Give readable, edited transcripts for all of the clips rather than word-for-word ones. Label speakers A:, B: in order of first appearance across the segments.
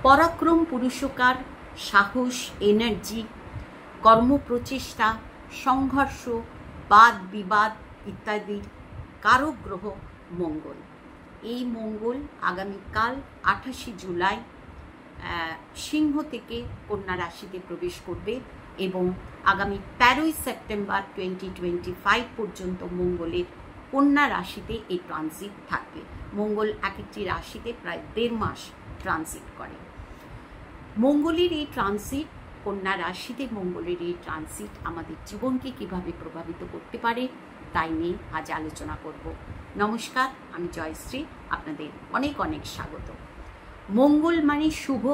A: পরাক্রম, পুরুষকার, সাহস, এনার্জি, কর্মপ্রচেষ্টা, সংঘর্ষ, বাদ বিবাদ ইত্যাদির কারক গ্রহ মঙ্গল। এই মঙ্গল আগামীকাল 28 জুলাই সিংহ থেকে কন্যা রাশিতে প্রবেশ করবে এবং আগামী 13 সেপ্টেম্বর 2025 পর্যন্ত মঙ্গলের কন্যা রাশিতে এই ট্রানজিট থাকবে। মঙ্গল এক একটি রাশিতে প্রায় 1.5 মাস ট্রানজিট করে। মঙ্গলের এই ট্রানজিট, কন্যা রাশিতে মঙ্গলের এই ট্রানজিট আমাদের জীবনকে কিভাবে প্রভাবিত করতে পারে তাই নিয়ে আজ আলোচনা করব। নমস্কার, আমি জয়শ্রী, আপনাদের অনেক অনেক স্বাগত। মঙ্গল মানে শুভ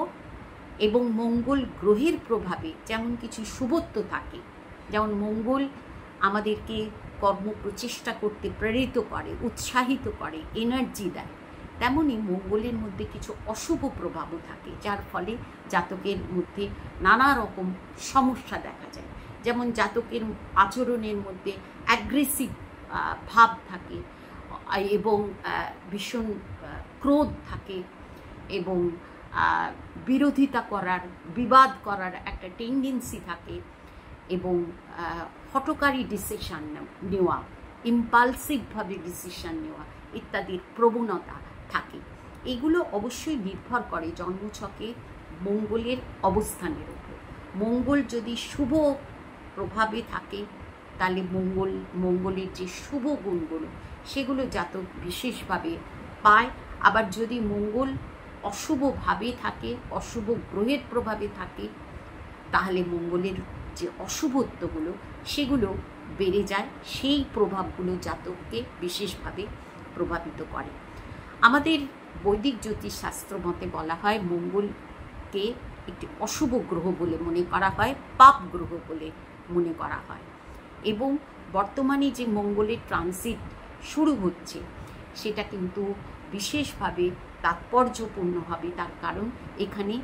A: এবং মঙ্গল গ্রহের প্রভাবে যেমন কিছু শুভত্ব থাকে, যেমন মঙ্গল আমাদেরকে কর্মপ্রচেষ্টা করতে প্রেরিত করে, উৎসাহিত করে, এনার্জি দেয়, তেমনি মঙ্গলের মধ্যে কিছু অশুভ প্রভাবও থাকে, যার ফলে জাতকের মধ্যে নানা রকম সমস্যা দেখা যায়। যেমন জাতকের আচরণের মধ্যে অ্যাগ্রেসিভ ভাব থাকে এবং ভীষণ ক্রোধ থাকে এবং বিরোধিতা করার, বিবাদ করার একটা টেন্ডেন্সি থাকে এবং হঠকারী ডিসিশন নেওয়া, ইম্পালসিভভাবে ডিসিশন নেওয়া ইত্যাদির প্রবণতা থাকে। এগুলো অবশ্যই নির্ভর করে জন্মছকে মঙ্গলের অবস্থানের উপর। মঙ্গল যদি শুভ প্রভাবে থাকে তাহলে মঙ্গলের যে শুভ গুণগুলো সেগুলো জাতক বিশেষভাবে পায়। আবার যদি মঙ্গল অশুভভাবে থাকে, অশুভ গ্রহের প্রভাবে থাকে, তাহলে মঙ্গলের যে অশুভত্বগুলো সেগুলো বেড়ে যায়। সেই প্রভাবগুলো জাতককে বিশেষভাবে প্রভাবিত করে। আমাদের বৈদিক জ্যোতিষশাস্ত্র মতে বলা হয় মঙ্গলকে একটি অশুভ গ্রহ বলে মনে করা হয়, পাপ গ্রহ বলে মনে করা হয়। এবং বর্তমানে যে মঙ্গলের ট্রানজিট শুরু হচ্ছে সেটা কিন্তু বিশেষভাবে তাৎপর্যপূর্ণ হবে, তার কারণ এখানে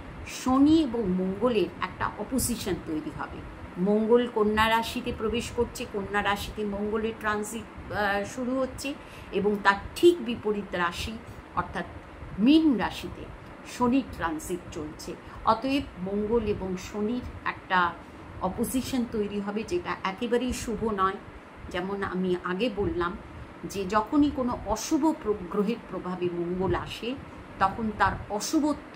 A: শনি এবং মঙ্গলের একটা অপোজিশন তৈরি হবে। মঙ্গল কন্যা রাশিতে প্রবেশ করছে, কন্যা রাশিতে মঙ্গলের ট্রানজিট শুরু হচ্ছে এবং তার ঠিক বিপরীত রাশি অর্থাৎ মীন রাশিতে শনির ট্রানজিট চলছে। অতএব মঙ্গল এবং শনির একটা অপোজিশন তৈরি হবে, যেটা একেবারেই শুভ নয়। যেমন আমি আগে বললাম যে যখনই কোনো অশুভ গ্রহের প্রভাবে মঙ্গল আসে তখন তার অশুভত্ব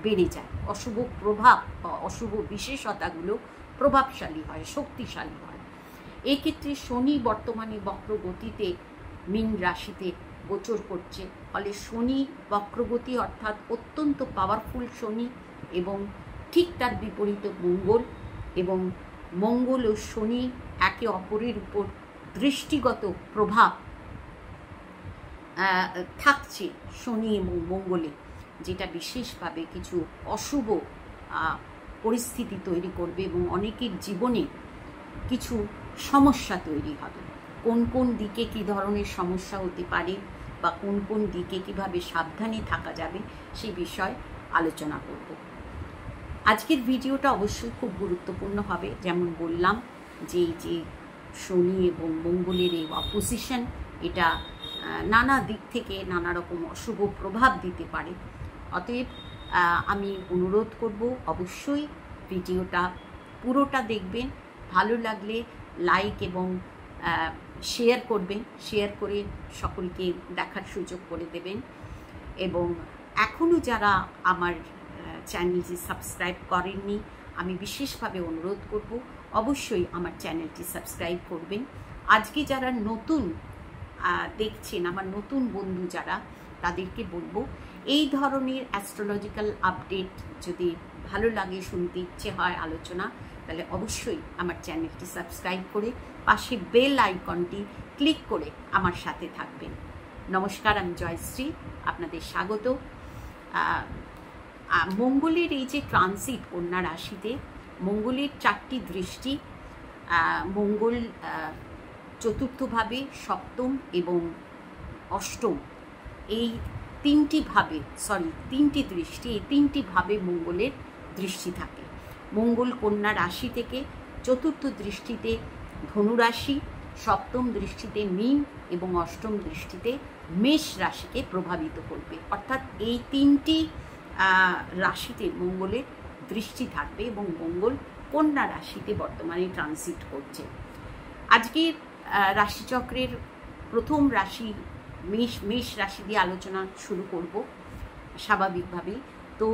A: বেড়ে যায়, অশুভ প্রভাব বা অশুভ বিশেষতাগুলো প্রভাবশালী হয়, শক্তিশালী হয়। এক্ষেত্রে শনি বর্তমানে বক্রগতিতে মীন রাশিতে গোচর করছে, ফলে শনি বক্রগতি অর্থাৎ অত্যন্ত পাওয়ারফুল শনি এবং ঠিক তার বিপরীতে মঙ্গল, এবং মঙ্গল ও শনি একে অপরের উপর দৃষ্টিগত প্রভাব থাকছে শনি এবং মঙ্গলে, যেটা বিশেষভাবে কিছু অশুভ পরিস্থিতি তৈরি করবে এবং অনেকের জীবনে কিছু সমস্যা তৈরি হবে। কোন কোন দিকে কী ধরনের সমস্যা হতে পারে বা কোন কোন দিকে কিভাবে সাবধানে থাকা যাবে সেই বিষয় আলোচনা করব। আজকের ভিডিওটা অবশ্যই খুব গুরুত্বপূর্ণ হবে। যেমন বললাম যে শনি এবং মঙ্গলের এই অপোজিশন, এটা নানা দিক থেকে নানা রকম অশুভ প্রভাব দিতে পারে। অতএব আমি অনুরোধ করব অবশ্যই ভিডিওটা পুরোটা দেখবেন, ভালো লাগলে লাইক এবং শেয়ার করবেন, শেয়ার করে সকলকে দেখার সুযোগ করে দেবেন। এবং এখনও যারা আমার চ্যানেলটি সাবস্ক্রাইব করেননি আমি বিশেষভাবে অনুরোধ করব অবশ্যই আমার চ্যানেলটি সাবস্ক্রাইব করবেন। আজকে যারা নতুন দেখছেন, আমার নতুন বন্ধু যারা, তাদেরকে বলবো এই ধরনের অ্যাস্ট্রোলজিক্যাল আপডেট যদি ভালো লাগে, শুনতে ইচ্ছে হয় আলোচনা, তাহলে অবশ্যই আমার চ্যানেলটি সাবস্ক্রাইব করে পাশে বেল আইকনটি ক্লিক করে আমার সাথে থাকবেন। নমস্কার, আমি জয়শ্রী, আপনাদের স্বাগত। মঙ্গলের এই যে ট্রানজিট কন্যা রাশিতে, মঙ্গলের 4টি দৃষ্টি, মঙ্গল চতুর্থভাবে, সপ্তম এবং অষ্টম, এই তিনটি দৃষ্টি, এই তিনটি ভাবে মঙ্গলের দৃষ্টি থাকে। মঙ্গল কন্যা রাশি থেকে চতুর্থ দৃষ্টিতে ধনুরাশি, সপ্তম দৃষ্টিতে মীন এবং অষ্টম দৃষ্টিতে মেষ রাশিকে প্রভাবিত করবে। অর্থাৎ এই তিনটি রাশিতে মঙ্গলের দৃষ্টি থাকবে এবং মঙ্গল কন্যা রাশিতে বর্তমানে ট্রানজিট করছে। আজকের রাশিচক্রের প্রথম রাশি মেষ রাশি দিয়ে আলোচনা শুরু করব স্বাভাবিকভাবেই। তো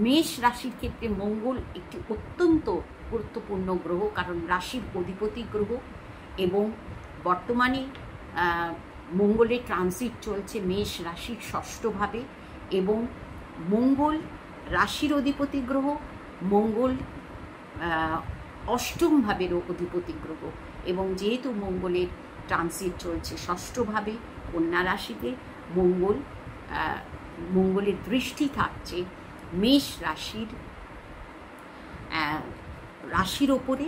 A: মেষ রাশির ক্ষেত্রে মঙ্গল একটি অত্যন্ত গুরুত্বপূর্ণ গ্রহ, কারণ রাশির অধিপতি গ্রহ এবং বর্তমানে মঙ্গলের ট্রানজিট চলছে মেষ রাশির ষষ্ঠভাবে এবং মঙ্গল রাশির অধিপতি গ্রহ, মঙ্গল অষ্টম ভাবেরও অধিপতি গ্রহ এবং যেহেতু মঙ্গলের ট্রানজিট চলছে ষষ্ঠভাবে কন্যা রাশিতে, মঙ্গলের দৃষ্টি থাকছে মেষ রাশির ওপরে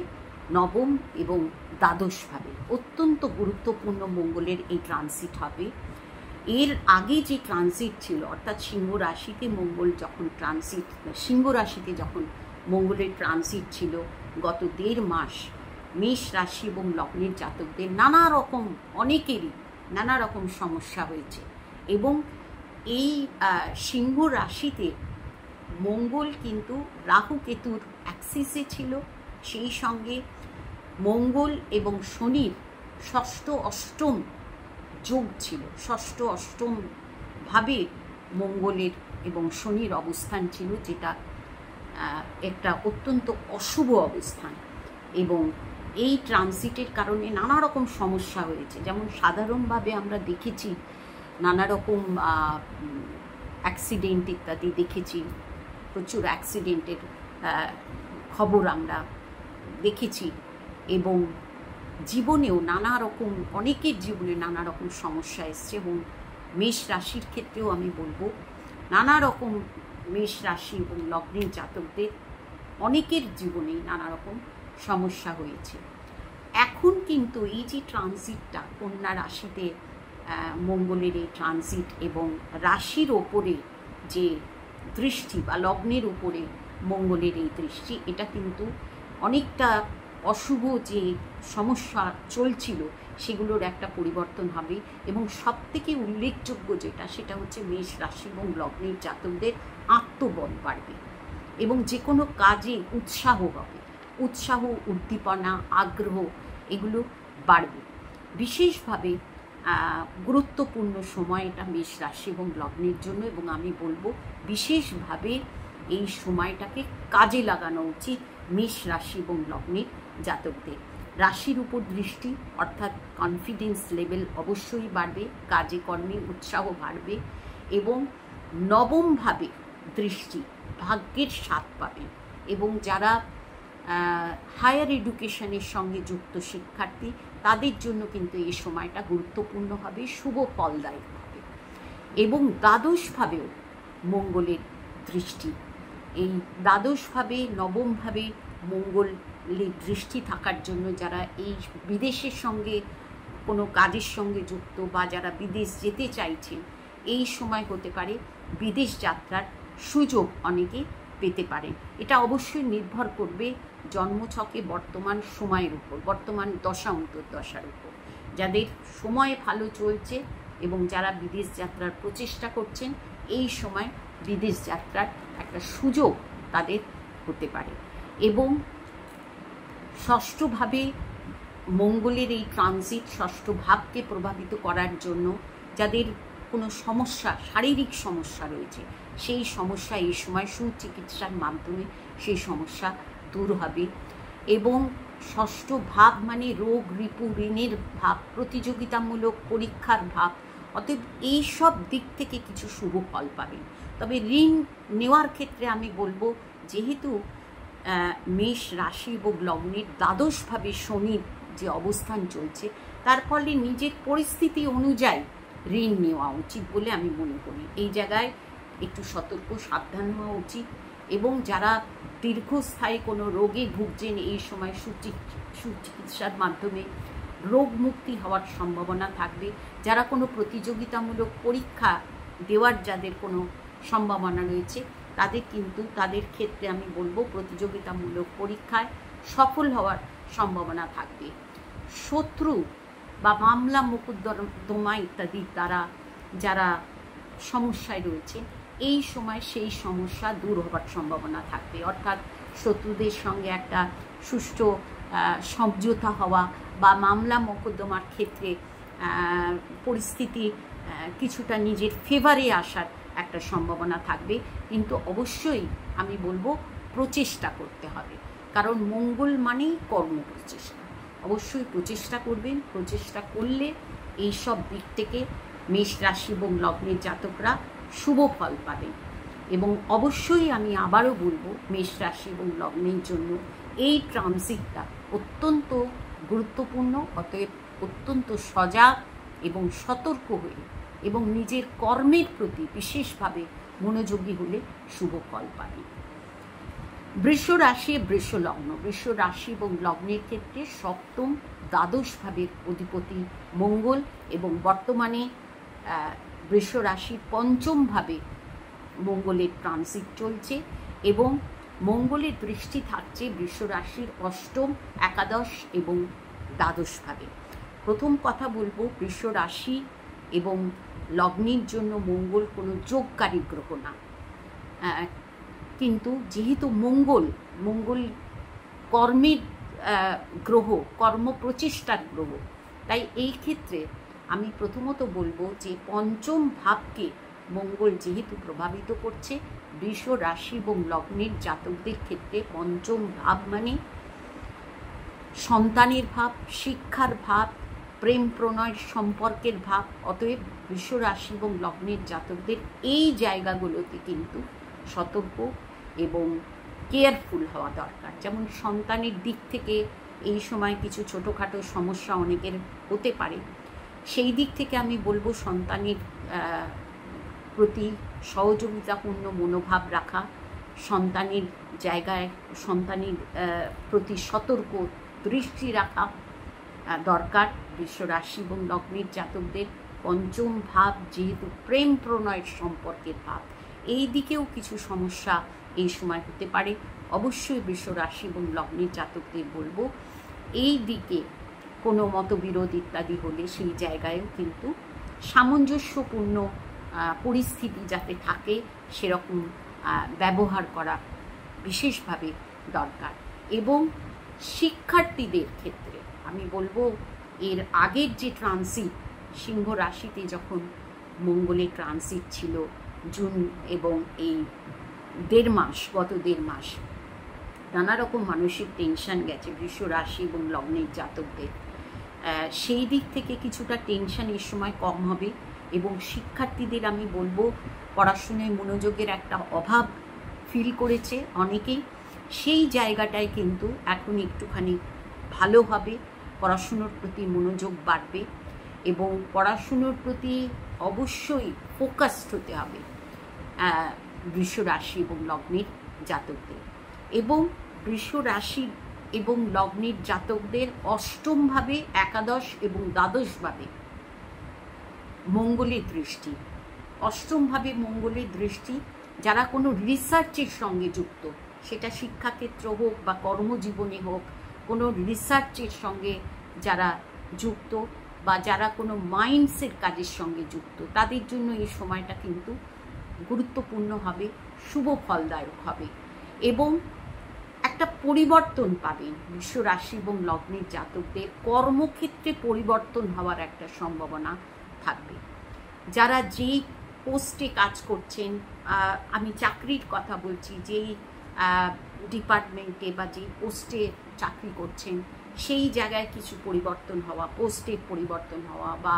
A: নবম এবং দ্বাদশভাবে। অত্যন্ত গুরুত্বপূর্ণ মঙ্গলের এই ট্রানজিট হবে। এর আগে যে ট্রানজিট ছিল, অর্থাৎ সিংহ রাশিতে যখন মঙ্গলের ট্রানজিট ছিল গত 1.5 মাস, মেষ রাশি এবং লগ্নের জাতকদের অনেকেরই নানা রকম সমস্যা হয়েছে এবং এই সিংহ রাশিতে মঙ্গল কিন্তু রাহু কেতুর অ্যাক্সিসে ছিল, সেই সঙ্গে মঙ্গল এবং শনির ষষ্ঠ অষ্টম যোগ ছিল। ষষ্ঠ অষ্টম ভাবে মঙ্গলের এবং শনির অবস্থান ছিল, যেটা একটা অত্যন্ত অশুভ অবস্থান এবং এই ট্রানজিটের কারণে নানা রকম সমস্যা হয়েছে। যেমন সাধারণভাবে আমরা দেখেছি নানা রকম অ্যাক্সিডেন্ট ইত্যাদি দেখেছি, প্রচুর অ্যাক্সিডেন্টের খবর আমরা দেখেছি এবং জীবনেও অনেকের জীবনে নানা রকম সমস্যা এসছে এবং মেষ রাশির ক্ষেত্রেও আমি বলবো নানা রকম মেষ রাশি এবং লগ্নের জাতকদের অনেকের জীবনেই নানা রকম সমস্যা হয়েছে। এখন কিন্তু এই যে ট্রানজিটটা কন্যা রাশিতে মঙ্গলের এই ট্রানজিট এবং রাশির ওপরে যে দৃষ্টি বা লগ্নের উপরে মঙ্গলের এই দৃষ্টি, এটা কিন্তু অনেকটা অশুভ যে সমস্যা চলছিল সেগুলোর একটা পরিবর্তন হবে এবং সবথেকে উল্লেখযোগ্য সেটা হচ্ছে মেষ রাশি এবং লগ্নের জাতকদের আত্মবল বাড়বে এবং যে কোনো কাজে উৎসাহ হবে, উদ্দীপনা, আগ্রহ এগুলো বাড়বে। বিশেষভাবে গুরুত্বপূর্ণ সময় এটা মেষ রাশি এবং লগ্নের জন্য এবং আমি বলবো বিশেষভাবে এই সময়টাকে কাজে লাগানো উচিত মেষ রাশি এবং লগ্নের জাতকদের। রাশির উপর দৃষ্টি অর্থাৎ কনফিডেন্স লেভেল অবশ্যই বাড়বে, কাজে কর্মে উৎসাহ বাড়বে এবং নবমভাবে দৃষ্টি ভাগ্যের স্বাদ পাবে এবং যারা হায়ার এডুকেশনের সঙ্গে যুক্ত শিক্ষার্থী তাদের জন্য কিন্তু এই সময়টা গুরুত্বপূর্ণ হবে, শুভ ফলদায়ক হবে এবং দ্বাদশভাবেও মঙ্গলের দৃষ্টি, এই দ্বাদশভাবে নবমভাবে মঙ্গলের দৃষ্টি থাকার জন্য যারা এই বিদেশের সঙ্গে কোনো কাজের সঙ্গে যুক্ত বা যারা বিদেশ যেতে চাইছেন, এই সময় হতে পারে বিদেশ যাত্রার সুযোগ অনেকে পেতে পারেন। এটা অবশ্যই নির্ভর করবে জন্মছকে বর্তমান সময়ের উপর, বর্তমান দশা অন্তর্দশার উপর। যাদের সময় ভালো চলছে এবং যারা বিদেশ যাত্রার প্রচেষ্টা করছেন, এই সময় বিদেশ যাত্রার একটা সুযোগ তাদের হতে পারে এবং ষষ্ঠভাবে মঙ্গলের এই ট্রানজিট ষষ্ঠ ভাবকে প্রভাবিত করার জন্য যাদের কোনো সমস্যা, শারীরিক সমস্যা রয়েছে, সেই সমস্যা এই সময় সুচিকিৎসার মাধ্যমে সেই সমস্যা দূর হবে এবং ষষ্ঠ ভাব মানে রোগ, রিপু, ঋণের ভাব, প্রতিযোগিতামূলক পরীক্ষার ভাব, অতএব এই সব দিক থেকে কিছু শুভ ফল পাবেন। তবে ঋণ নেওয়ার ক্ষেত্রে আমি বলবো, যেহেতু মেষ রাশি এবং লগ্নের দ্বাদশভাবে শনির যে অবস্থান চলছে, তার ফলে নিজের পরিস্থিতি অনুযায়ী ঋণ নেওয়া উচিত বলে আমি মনে করি। এই জায়গায় একটু সতর্ক, সাবধান হওয়া উচিত এবং যারা দীর্ঘস্থায়ী কোনো রোগে ভুগছেন, এই সময় সুচিকিৎসার মাধ্যমে রোগ মুক্তি হওয়ার সম্ভাবনা থাকবে। যারা কোনো প্রতিযোগিতামূলক পরীক্ষা দেওয়ার যাদের কোনো সম্ভাবনা রয়েছে, তাদের ক্ষেত্রে আমি বলবো প্রতিযোগিতামূলক পরীক্ষায় সফল হওয়ার সম্ভাবনা থাকবে। শত্রু বা মামলা মোকদ্দমা ইত্যাদি দ্বারা যারা সমস্যায় রয়েছে, এই সময় সেই সমস্যা দূর হওয়ার সম্ভাবনা থাকবে, অর্থাৎ শত্রুদের সঙ্গে একটা সুষ্ঠু সমঝোতা হওয়া বা মামলা মোকদ্দমার ক্ষেত্রে পরিস্থিতি কিছুটা নিজের ফেভারে আসার একটা সম্ভাবনা থাকবে। কিন্তু অবশ্যই আমি বলবো প্রচেষ্টা করতে হবে, কারণ মঙ্গল মানেই কর্ম প্রচেষ্টা। অবশ্যই প্রচেষ্টা করবেন, প্রচেষ্টা করলে এই সব দিক থেকে মেষ রাশি এবং লগ্নের জাতকরা শুভ ফল পাবেন। এবং অবশ্যই আমি আবারও বলবো, মেষ রাশি এবং লগ্নের জন্য এই ট্রানজিটটা অত্যন্ত গুরুত্বপূর্ণ। অতএব অত্যন্ত সজাগ এবং সতর্ক হয়ে এবং নিজের কর্মের প্রতি বিশেষভাবে মনোযোগী হলে শুভ ফল পাবেন। বৃষ রাশি, বৃষ লগ্ন। বৃষ রাশি এবং লগ্নের ক্ষেত্রে সপ্তম দ্বাদশ ভাবের অধিপতি মঙ্গল, এবং বর্তমানে বৃষ রাশির পঞ্চম ভাবে মঙ্গলের ট্রানজিট চলছে, এবং মঙ্গলের দৃষ্টি থাকছে বৃষ রাশির অষ্টম, একাদশ এবং দ্বাদশ ভাবে। প্রথম কথা বলবো, বৃষ রাশি এবং লগ্নের জন্য মঙ্গল কোনো যোগকারী গ্রহ না, কিন্তু যেহেতু মঙ্গল কর্মের গ্রহ, কর্ম প্রচেষ্টার গ্রহ, তাই এই ক্ষেত্রে আমি প্রথমত বলবো যে পঞ্চম ভাবকে মঙ্গল যেহেতু প্রভাবিত করছে, বৃষ রাশি এবং লগ্নের জাতকদের ক্ষেত্রে পঞ্চম ভাব মানে সন্তানের ভাব, শিক্ষার ভাব, প্রেম প্রণয় সম্পর্কের ভাব। অতএব বৃষ রাশি এবং লগ্নের জাতকদের এই জায়গাগুলোতে কিন্তু সতর্ক এবং কেয়ারফুল হওয়া দরকার। যেমন সন্তানের দিক থেকে এই সময় কিছু ছোটোখাটো সমস্যা অনেকের হতে পারে, সেই দিক থেকে আমি বলবো সন্তানের প্রতি সহযোগিতাপূর্ণ মনোভাব রাখা, সন্তানের জায়গায় সন্তানের প্রতি সতর্ক দৃষ্টি রাখা দরকার। বৃষ রাশি এবং লগ্নের জাতকদের পঞ্চম ভাব যেহেতু প্রেম প্রণয়ের সম্পর্কের ভাব, এই দিকেও কিছু সমস্যা এই সময় হতে পারে। অবশ্যই বৃষ রাশি এবং লগ্নের জাতকদের বলবো এই দিকে কোনো মতবিরোধ ইত্যাদি হলে সেই জায়গায়ও কিন্তু সামঞ্জস্যপূর্ণ পরিস্থিতি যাতে থাকে সেরকম ব্যবহার করা বিশেষভাবে দরকার। এবং শিক্ষার্থীদের ক্ষেত্রে আমি বলবো এর আগের যে ট্রানজিট, সিংহ রাশিতে যখন মঙ্গলের ট্রানজিট ছিল জুন এবং এই গত দেড় মাস নানা রকম মানসিক টেনশন গেছে বৃষ রাশি এবং লগ্নের জাতকদের। সেই দিক থেকে কিছুটা টেনশন এই সময় কম হবে, এবং শিক্ষার্থীদের আমি বলবো পড়াশোনায় মনোযোগের একটা অভাব ফিল করেছে অনেকেই, সেই জায়গাটায় কিন্তু এখন একটুখানি ভালো হবে, পড়াশুনোর প্রতি মনোযোগ বাড়বে এবং পড়াশুনোর প্রতি অবশ্যই ফোকাসড হতে হবে বৃষ রাশি এবং লগ্নের জাতকদের। এবং বৃষ রাশি এবং লগ্নের জাতকদের অষ্টমভাবে, একাদশ এবং দ্বাদশভাবে মঙ্গলের দৃষ্টি, অষ্টমভাবে মঙ্গলের দৃষ্টি যারা কোনো রিসার্চের সঙ্গে যুক্ত, সেটা শিক্ষাক্ষেত্র হোক বা কর্মজীবনে হোক, কোনো রিসার্চের সঙ্গে যারা যুক্ত বা যারা কোনো মাইন্ডসের কাজের সঙ্গে যুক্ত, তাদের জন্য এই সময়টা কিন্তু গুরুত্বপূর্ণ হবে, শুভ ফলদায়ক হবে এবং একটা পরিবর্তন পাবেন। বৃষ রাশি এবং লগ্নের জাতকদের কর্মক্ষেত্রে পরিবর্তন হওয়ার একটা সম্ভাবনা থাকবে। যারা যেই পোস্টে কাজ করছেন, আমি চাকরির কথা বলছি, যেই ডিপার্টমেন্টে বা যেই পোস্টে চাকরি করছেন সেই জায়গায় কিছু পরিবর্তন হওয়া, পোস্টের পরিবর্তন হওয়া বা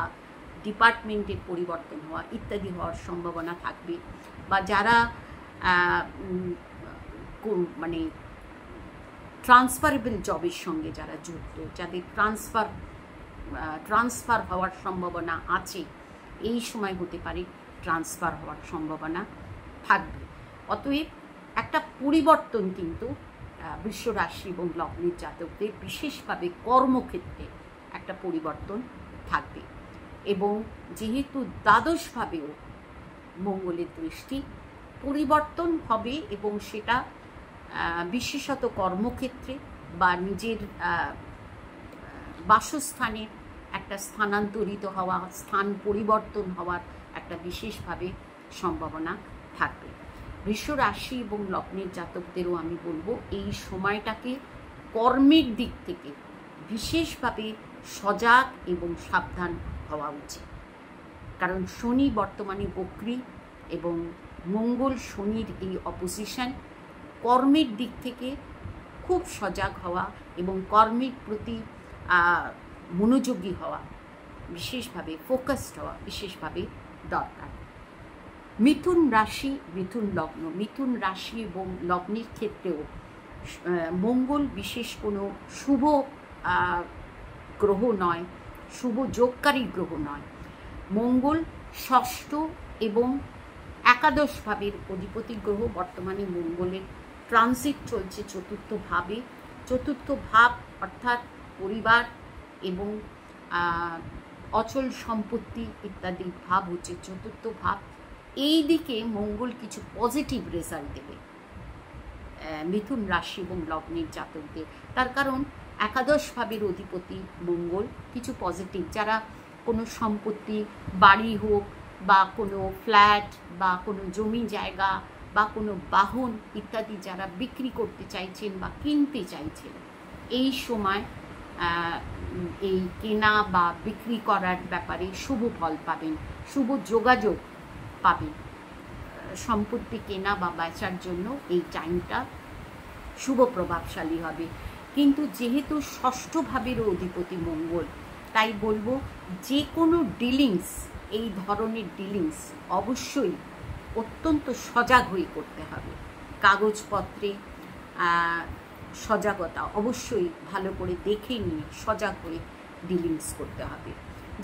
A: ডিপার্টমেন্টের পরিবর্তন হওয়া ইত্যাদি হওয়ার সম্ভাবনা থাকবে। বা যারা মানে ট্রান্সফারেবল জবের সঙ্গে যারা যুক্ত, যাদের ট্রান্সফার হওয়ার সম্ভাবনা আছে, এই সময় হতে পারে ট্রান্সফার হওয়ার সম্ভাবনা থাকবে। অতএব একটা পরিবর্তন কিন্তু বৃষ রাশি এবং লগ্নের জাতকদের বিশেষভাবে কর্মক্ষেত্রে একটা পরিবর্তন থাকবে। এবং যেহেতু দ্বাদশভাবেও মঙ্গলের দৃষ্টি, পরিবর্তন হবে এবং সেটা বিশেষত কর্মক্ষেত্রে বা নিজের বাসস্থানে একটা স্থানান্তরিত হওয়া, স্থান পরিবর্তন হওয়ার একটা বিশেষভাবে সম্ভাবনা থাকবে। বৃষ রাশি এবং লগ্নের জাতকদেরও আমি বলবো এই সময়টাকে কর্মের দিক থেকে বিশেষভাবে সজাগ এবং সাবধান হওয়া উচিত। কারণ শনি বর্তমানে বক্রী এবং মঙ্গল শনির এই অপোজিশন, কর্মের দিক থেকে খুব সজাগ হওয়া এবং কর্মের প্রতি মনোযোগী হওয়া, বিশেষভাবে ফোকাসড হওয়া বিশেষভাবে দরকার। মিথুন রাশি, মিথুন লগ্ন, মিথুন রাশি এবং লগ্নের ক্ষেত্রেও মঙ্গল বিশেষ কোনো শুভ গ্রহ নয়, শুভ যোগকারী গ্রহ নয়। মঙ্গল ষষ্ঠ এবং একাদশ ভাবের অধিপতি গ্রহ। বর্তমানে মঙ্গলের ট্রানজিট চলছে চতুর্থ ভাবে। চতুর্থ ভাব অর্থাৎ পরিবার এবং অচল সম্পত্তি ইত্যাদি ভাব হচ্ছে চতুর্থ ভাব। এই দিকে মঙ্গল কিছু পজিটিভ রেজাল্ট দেবে মিথুন রাশি এবং লগ্নের জাতকদের। তার কারণ একাদশ ভাবের অধিপতি মঙ্গল কিছু পজিটিভ, যারা কোনো সম্পত্তি, বাড়ি হোক বা কোনো ফ্ল্যাট বা কোনো জমি জায়গা বা কোনো বাহন ইত্যাদি যারা বিক্রি করতে চাইছেন বা কিনতে চাইছেন, এই সময় এই কেনা বা বিক্রি করার ব্যাপারে শুভ ফল পাবেন, শুভ যোগাযোগ পাবেন। সম্পত্তি কেনা বা বেচার জন্য এই টাইমটা শুভ প্রভাবশালী হবে। কিন্তু যেহেতু ষষ্ঠ ভাবের অধিপতি মঙ্গল, তাই বলবো যে কোনো ডিলিংস, এই ধরনের ডিলিংস অবশ্যই অত্যন্ত সজাগ হয়ে করতে হবে। কাগজপত্রে সজাগতা অবশ্যই ভালো করে দেখে নিয়ে সজাগ হয়ে ডিলিংস করতে হবে।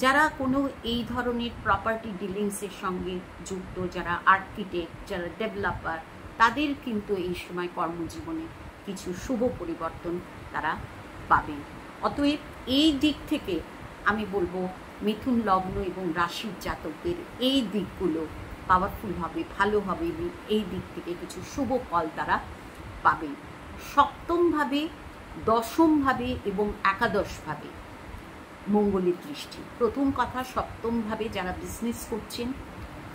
A: যারা কোনো এই ধরনের প্রপার্টি ডিলিংসের সঙ্গে যুক্ত, যারা আর্কিটেক্ট, যারা ডেভেলপার, তাদের কিন্তু এই সময় কর্মজীবনে কিছু শুভ পরিবর্তন তারা পাবেন। অতএব এই দিক থেকে আমি বলবো মিথুন লগ্ন এবং রাশির জাতকদের এই দিকগুলো পাওয়ারফুল হবে, ভালো হবে, এই দিক থেকে কিছু শুভ ফল তারা পাবেন। সপ্তমভাবে, দশমভাবে এবং একাদশভাবে মঙ্গলের দৃষ্টি। প্রথম কথা, সপ্তমভাবে যারা বিজনেস করছেন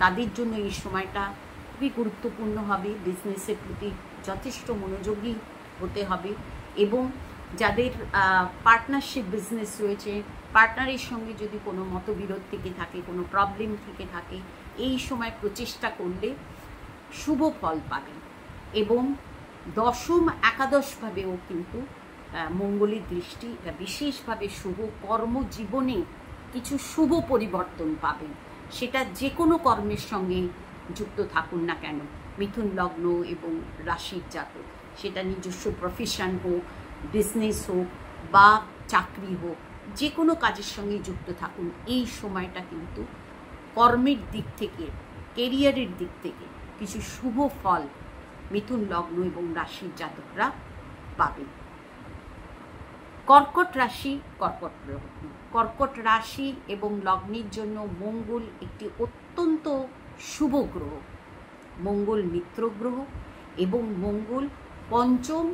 A: তাদের জন্য এই সময়টা খুবই গুরুত্বপূর্ণ হবে। বিজনেসের প্রতি যথেষ্ট মনোযোগী হতে হবে এবং যাদের পার্টনারশিপ বিজনেস রয়েছে, পার্টনারের সঙ্গে যদি কোনো মতবিরোধ থেকে থাকে, কোনো প্রবলেম থেকে থাকে, এই সময় প্রচেষ্টা করলে শুভ ফল পাবেন। এবং দশম একাদশভাবেও কিন্তু মঙ্গলের দৃষ্টি বিশেষভাবে শুভ। কর্মজীবনে কিছু শুভ পরিবর্তন পাবেন, সেটা যে কোনো কর্মের সঙ্গে যুক্ত থাকুন না কেন মিথুন লগ্ন এবং রাশির জাতক, সেটা নিজস্ব প্রফেশন হোক, বিজনেস হোক বা চাকরি হোক, যে কোনো কাজের সঙ্গে যুক্ত থাকুন, এই সময়টা কিন্তু কর্মের দিক থেকে, কেরিয়ারের দিক থেকে কিছু শুভ ফল মিথুন লগ্ন এবং রাশির জাতকরা পাবেন। কর্কট রাশি, কর্কট রাশি এবং লগ্নের জন্য মঙ্গল একটি অত্যন্ত শুভ গ্রহ। মঙ্গল মিত্র গ্রহ এবং মঙ্গল পঞ্চম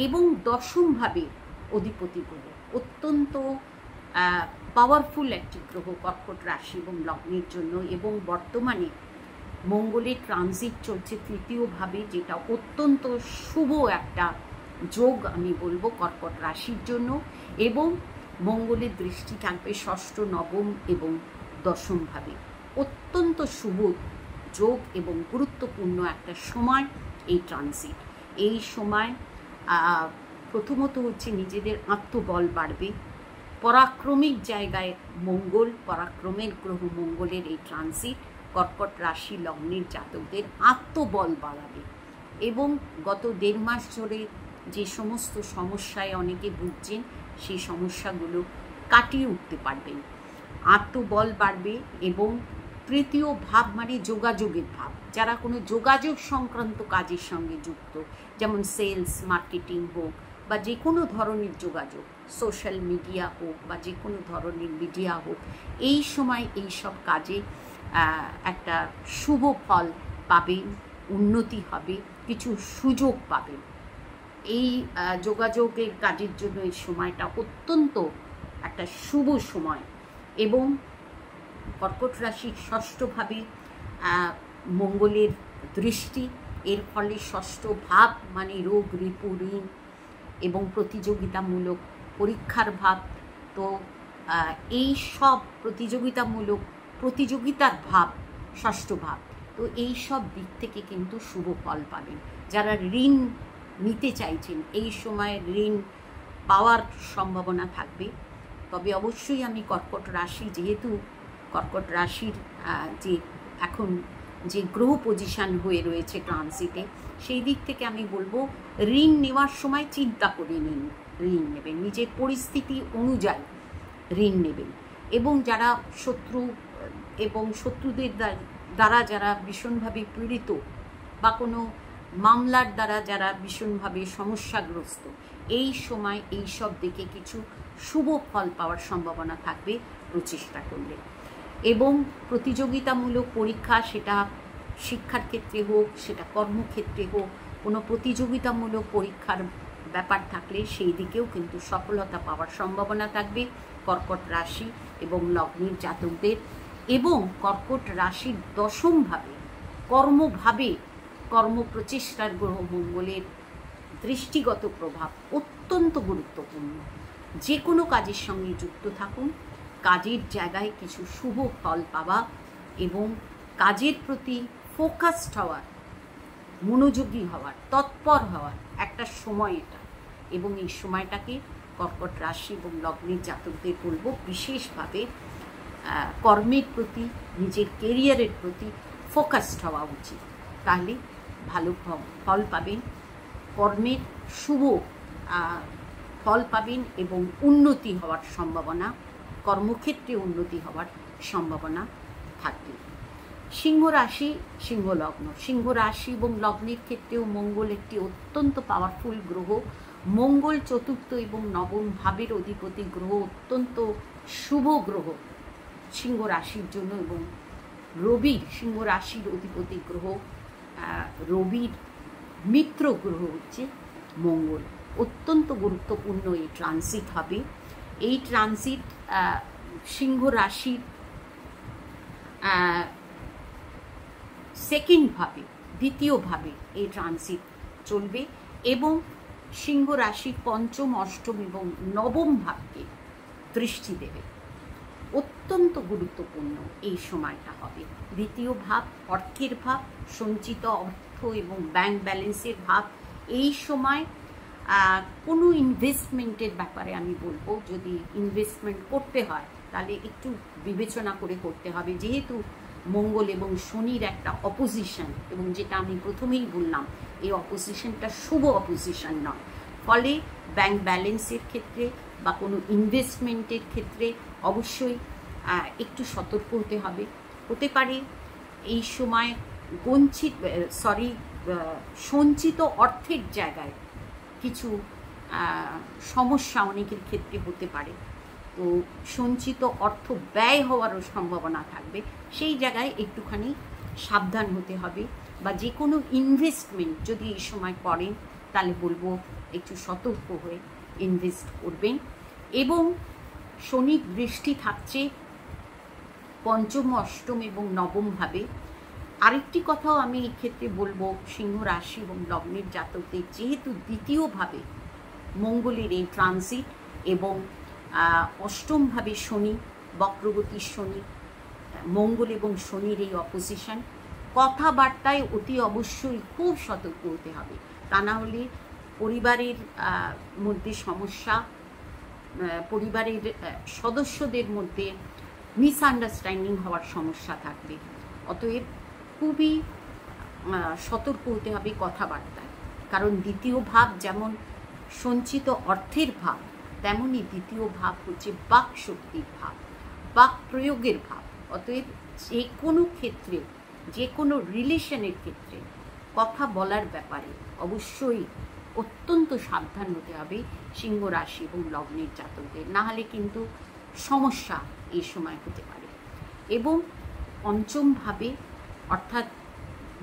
A: এবং দশমভাবে অধিপতি গ্রহ। অত্যন্ত পাওয়ারফুল একটি গ্রহ কর্কট রাশি এবং লগ্নের জন্য। এবং বর্তমানে মঙ্গলের ট্রানজিট চলছে তৃতীয়ভাবে, যেটা অত্যন্ত শুভ একটা যোগ আমি বলবো কর্কট রাশির জন্য। এবং মঙ্গলের দৃষ্টি থাকবে ষষ্ঠ, নবম এবং দশমভাবে। অত্যন্ত শুভ যোগ এবং গুরুত্বপূর্ণ একটা সময় এই ট্রানজিট। এই সময় প্রথমত হচ্ছে নিজেদের আত্মবল বাড়বে। পরাক্রমিক জায়গায় মঙ্গল, পরাক্রমের গ্রহ মঙ্গলের এই ট্রানজিট কর্কট রাশি লগ্নের জাতকদের আত্মবল বাড়াবে এবং গত 1.5 মাস ধরে যে সমস্ত সমস্যায় অনেকে ভুগছেন, সেই সমস্যাগুলো কাটিয়ে উঠতে পারবেন। আত্মবল বাড়বে এবং তৃতীয় ভাব মানে যোগাযোগের ভাব। যারা কোনো যোগাযোগ সংক্রান্ত কাজের সঙ্গে যুক্ত, যেমন সেলস, মার্কেটিং হোক বা যে কোনো ধরনের যোগাযোগ, সোশ্যাল মিডিয়া হোক বা যে কোনো ধরনের মিডিয়া হোক, এই সময় এই সব কাজে একটা শুভ ফল পাবেন, উন্নতি হবে, কিছু সুযোগ পাবেন। এই যোগাযোগের কাজের জন্য এই সময়টা অত্যন্ত একটা শুভ সময়। এবং কর্কট রাশির ষষ্ঠভাবে মঙ্গলের দৃষ্টি এর ফলে ষষ্ঠ ভাব মানে রোগ, রিপু, ঋণ এবং প্রতিযোগিতামূলক পরীক্ষার ভাব। তো এই সব প্রতিযোগিতার ভাব ষষ্ঠ ভাব। তো এই সব দিক থেকে কিন্তু শুভ ফল পাবেন। যারা ঋণ নিতে চাইছেন এই সময় ঋণ পাওয়ার সম্ভাবনা থাকবে। তবে অবশ্যই আমি কর্কট রাশি, যেহেতু কর্কট রাশির যে এখন যে গ্রহ পজিশন হয়ে রয়েছে ট্রানজিটে, সেই দিক থেকে আমি বলবো ঋণ নেওয়ার সময় চিন্তা করে নিন। ঋণ নেবেন, নিজের পরিস্থিতি অনুযায়ী ঋণ নেবেন। এবং যারা শত্রু এবং শত্রুদের দ্বারা যারা ভীষণভাবে পীড়িত বা কোনো মামলার দ্বারা যারা ভীষণভাবে সমস্যাগ্রস্ত, এই সময় এই সব দিকে কিছু শুভ ফল পাওয়ার সম্ভাবনা থাকবে প্রচেষ্টা করলে। এবং প্রতিযোগিতামূলক পরীক্ষা, সেটা শিক্ষার ক্ষেত্রে হোক, সেটা কর্মক্ষেত্রে হোক, কোনো প্রতিযোগিতামূলক পরীক্ষার ব্যাপার থাকলে সেই দিকেও কিন্তু সফলতা পাওয়ার সম্ভাবনা থাকবে কর্কট রাশি এবং লগ্নের জাতকদের। এবং কর্কট রাশির দশমভাবে কর্মপ্রচেষ্টার গ্রহ মঙ্গলের দৃষ্টিগত প্রভাব অত্যন্ত গুরুত্বপূর্ণ। যে কোনো কাজের সঙ্গে যুক্ত থাকুন, কাজের জায়গায় কিছু শুভ ফল পাওয়া এবং কাজের প্রতি ফোকাসড হওয়ার, মনোযোগী হওয়ার, তৎপর হওয়ার একটা সময় এটা। এবং এই সময়টাকে কর্কট রাশি এবং লগ্নের জাতকদের বলবো বিশেষভাবে কর্মের প্রতি, নিজের কেরিয়ারের প্রতি ফোকাসড হওয়া উচিত। তাহলে ভালো ফল পাবেন, কর্মের শুভ ফল পাবেন এবং উন্নতি হওয়ার সম্ভাবনা, কর্মক্ষেত্রে উন্নতি হওয়ার সম্ভাবনা থাকবে। সিংহ রাশি, সিংহ লগ্ন, সিংহ রাশি এবং লগ্নের ক্ষেত্রেও মঙ্গল একটি অত্যন্ত পাওয়ারফুল গ্রহ। মঙ্গল চতুর্থ এবং নবম ভাবের অধিপতি গ্রহ, অত্যন্ত শুভ গ্রহ সিংহ রাশির জন্য। এবং রবি সিংহ রাশির অধিপতি গ্রহ, রবির মিত্র গ্রহ হচ্ছে মঙ্গল। অত্যন্ত গুরুত্বপূর্ণ এই ট্রানজিট হবে। এই ট্রানজিট সিংহ রাশির সেকেন্ডভাবে, দ্বিতীয়ভাবে এই ট্রানজিট চলবে এবং সিংহ রাশির পঞ্চম, অষ্টম এবং নবম ভাবকে দৃষ্টি দেবে। অত্যন্ত গুরুত্বপূর্ণ এই সময়টা হবে। দ্বিতীয় ভাব অর্থের ভাব, সঞ্চিত অর্থ এবং ব্যাংক ব্যালেন্সের ভাব। এই সময় কোনো ইনভেস্টমেন্টের ব্যাপারে আমি বলবো, যদি ইনভেস্টমেন্ট করতে হয় তাহলে একটু বিবেচনা করে করতে হবে, যেহেতু মঙ্গল এবং শনির একটা অপোজিশন, এবং যেটা আমি প্রথমেই বললাম এই অপোজিশনটা শুভ অপোজিশন নয়। ফলে ব্যাংক ব্যালেন্সের ক্ষেত্রে বা কোনো ইনভেস্টমেন্টের ক্ষেত্রে অবশ্যই একটু সতর্ক হতে হবে। হতে পারে এই সময় সঞ্চিত অর্থের জায়গায় কিছু সমস্যা অনেকের ক্ষেত্রে হতে পারে। তো সঞ্চিত অর্থ ব্যয় হওয়ারও সম্ভাবনা থাকবে, সেই জায়গায় একটুখানি সাবধান হতে হবে। বা যে কোনো ইনভেস্টমেন্ট যদি এই সময় করেন তাহলে বলবো একটু সতর্ক হয়ে ইনভেস্ট করবেন। এবং শনির দৃষ্টি থাকছে পঞ্চম, অষ্টম এবং নবম ভাবে। আরেকটি কথাও আমি এই ক্ষেত্রে বলবো, সিংহ রাশি এবং লগ্নের জাতকদের যেহেতু দ্বিতীয়ভাবে মঙ্গলের এই ট্রানজিট এবং অষ্টমভাবে শনি, বক্রগতির শনি, মঙ্গল এবং শনির এই অপোজিশন, কথাবার্তায় অতি অবশ্যই খুব সতর্ক হতে হবে। তা না হলে পরিবারের মধ্যে সমস্যা, পরিবারের সদস্যদের মধ্যে মিসআন্ডারস্ট্যান্ডিং হওয়ার সমস্যা থাকবে। অতএব খুবই সতর্ক হতে হবে কথাবার্তায়। কারণ দ্বিতীয় ভাব যেমন সঞ্চিত অর্থের ভাব, তেমনই দ্বিতীয় ভাব হচ্ছে বাক শক্তির ভাব, বাক প্রয়োগের ভাব। অতএব যে কোনো ক্ষেত্রে, যে কোনো রিলেশনের ক্ষেত্রে কথা বলার ব্যাপারে অবশ্যই অত্যন্ত সাবধান হতে হবে সিংহ রাশি এবং লগ্নের জাতকদের, না হলে কিন্তু সমস্যা এই সময় হতে পারে। এবং পঞ্চম ভাবে অর্থাৎ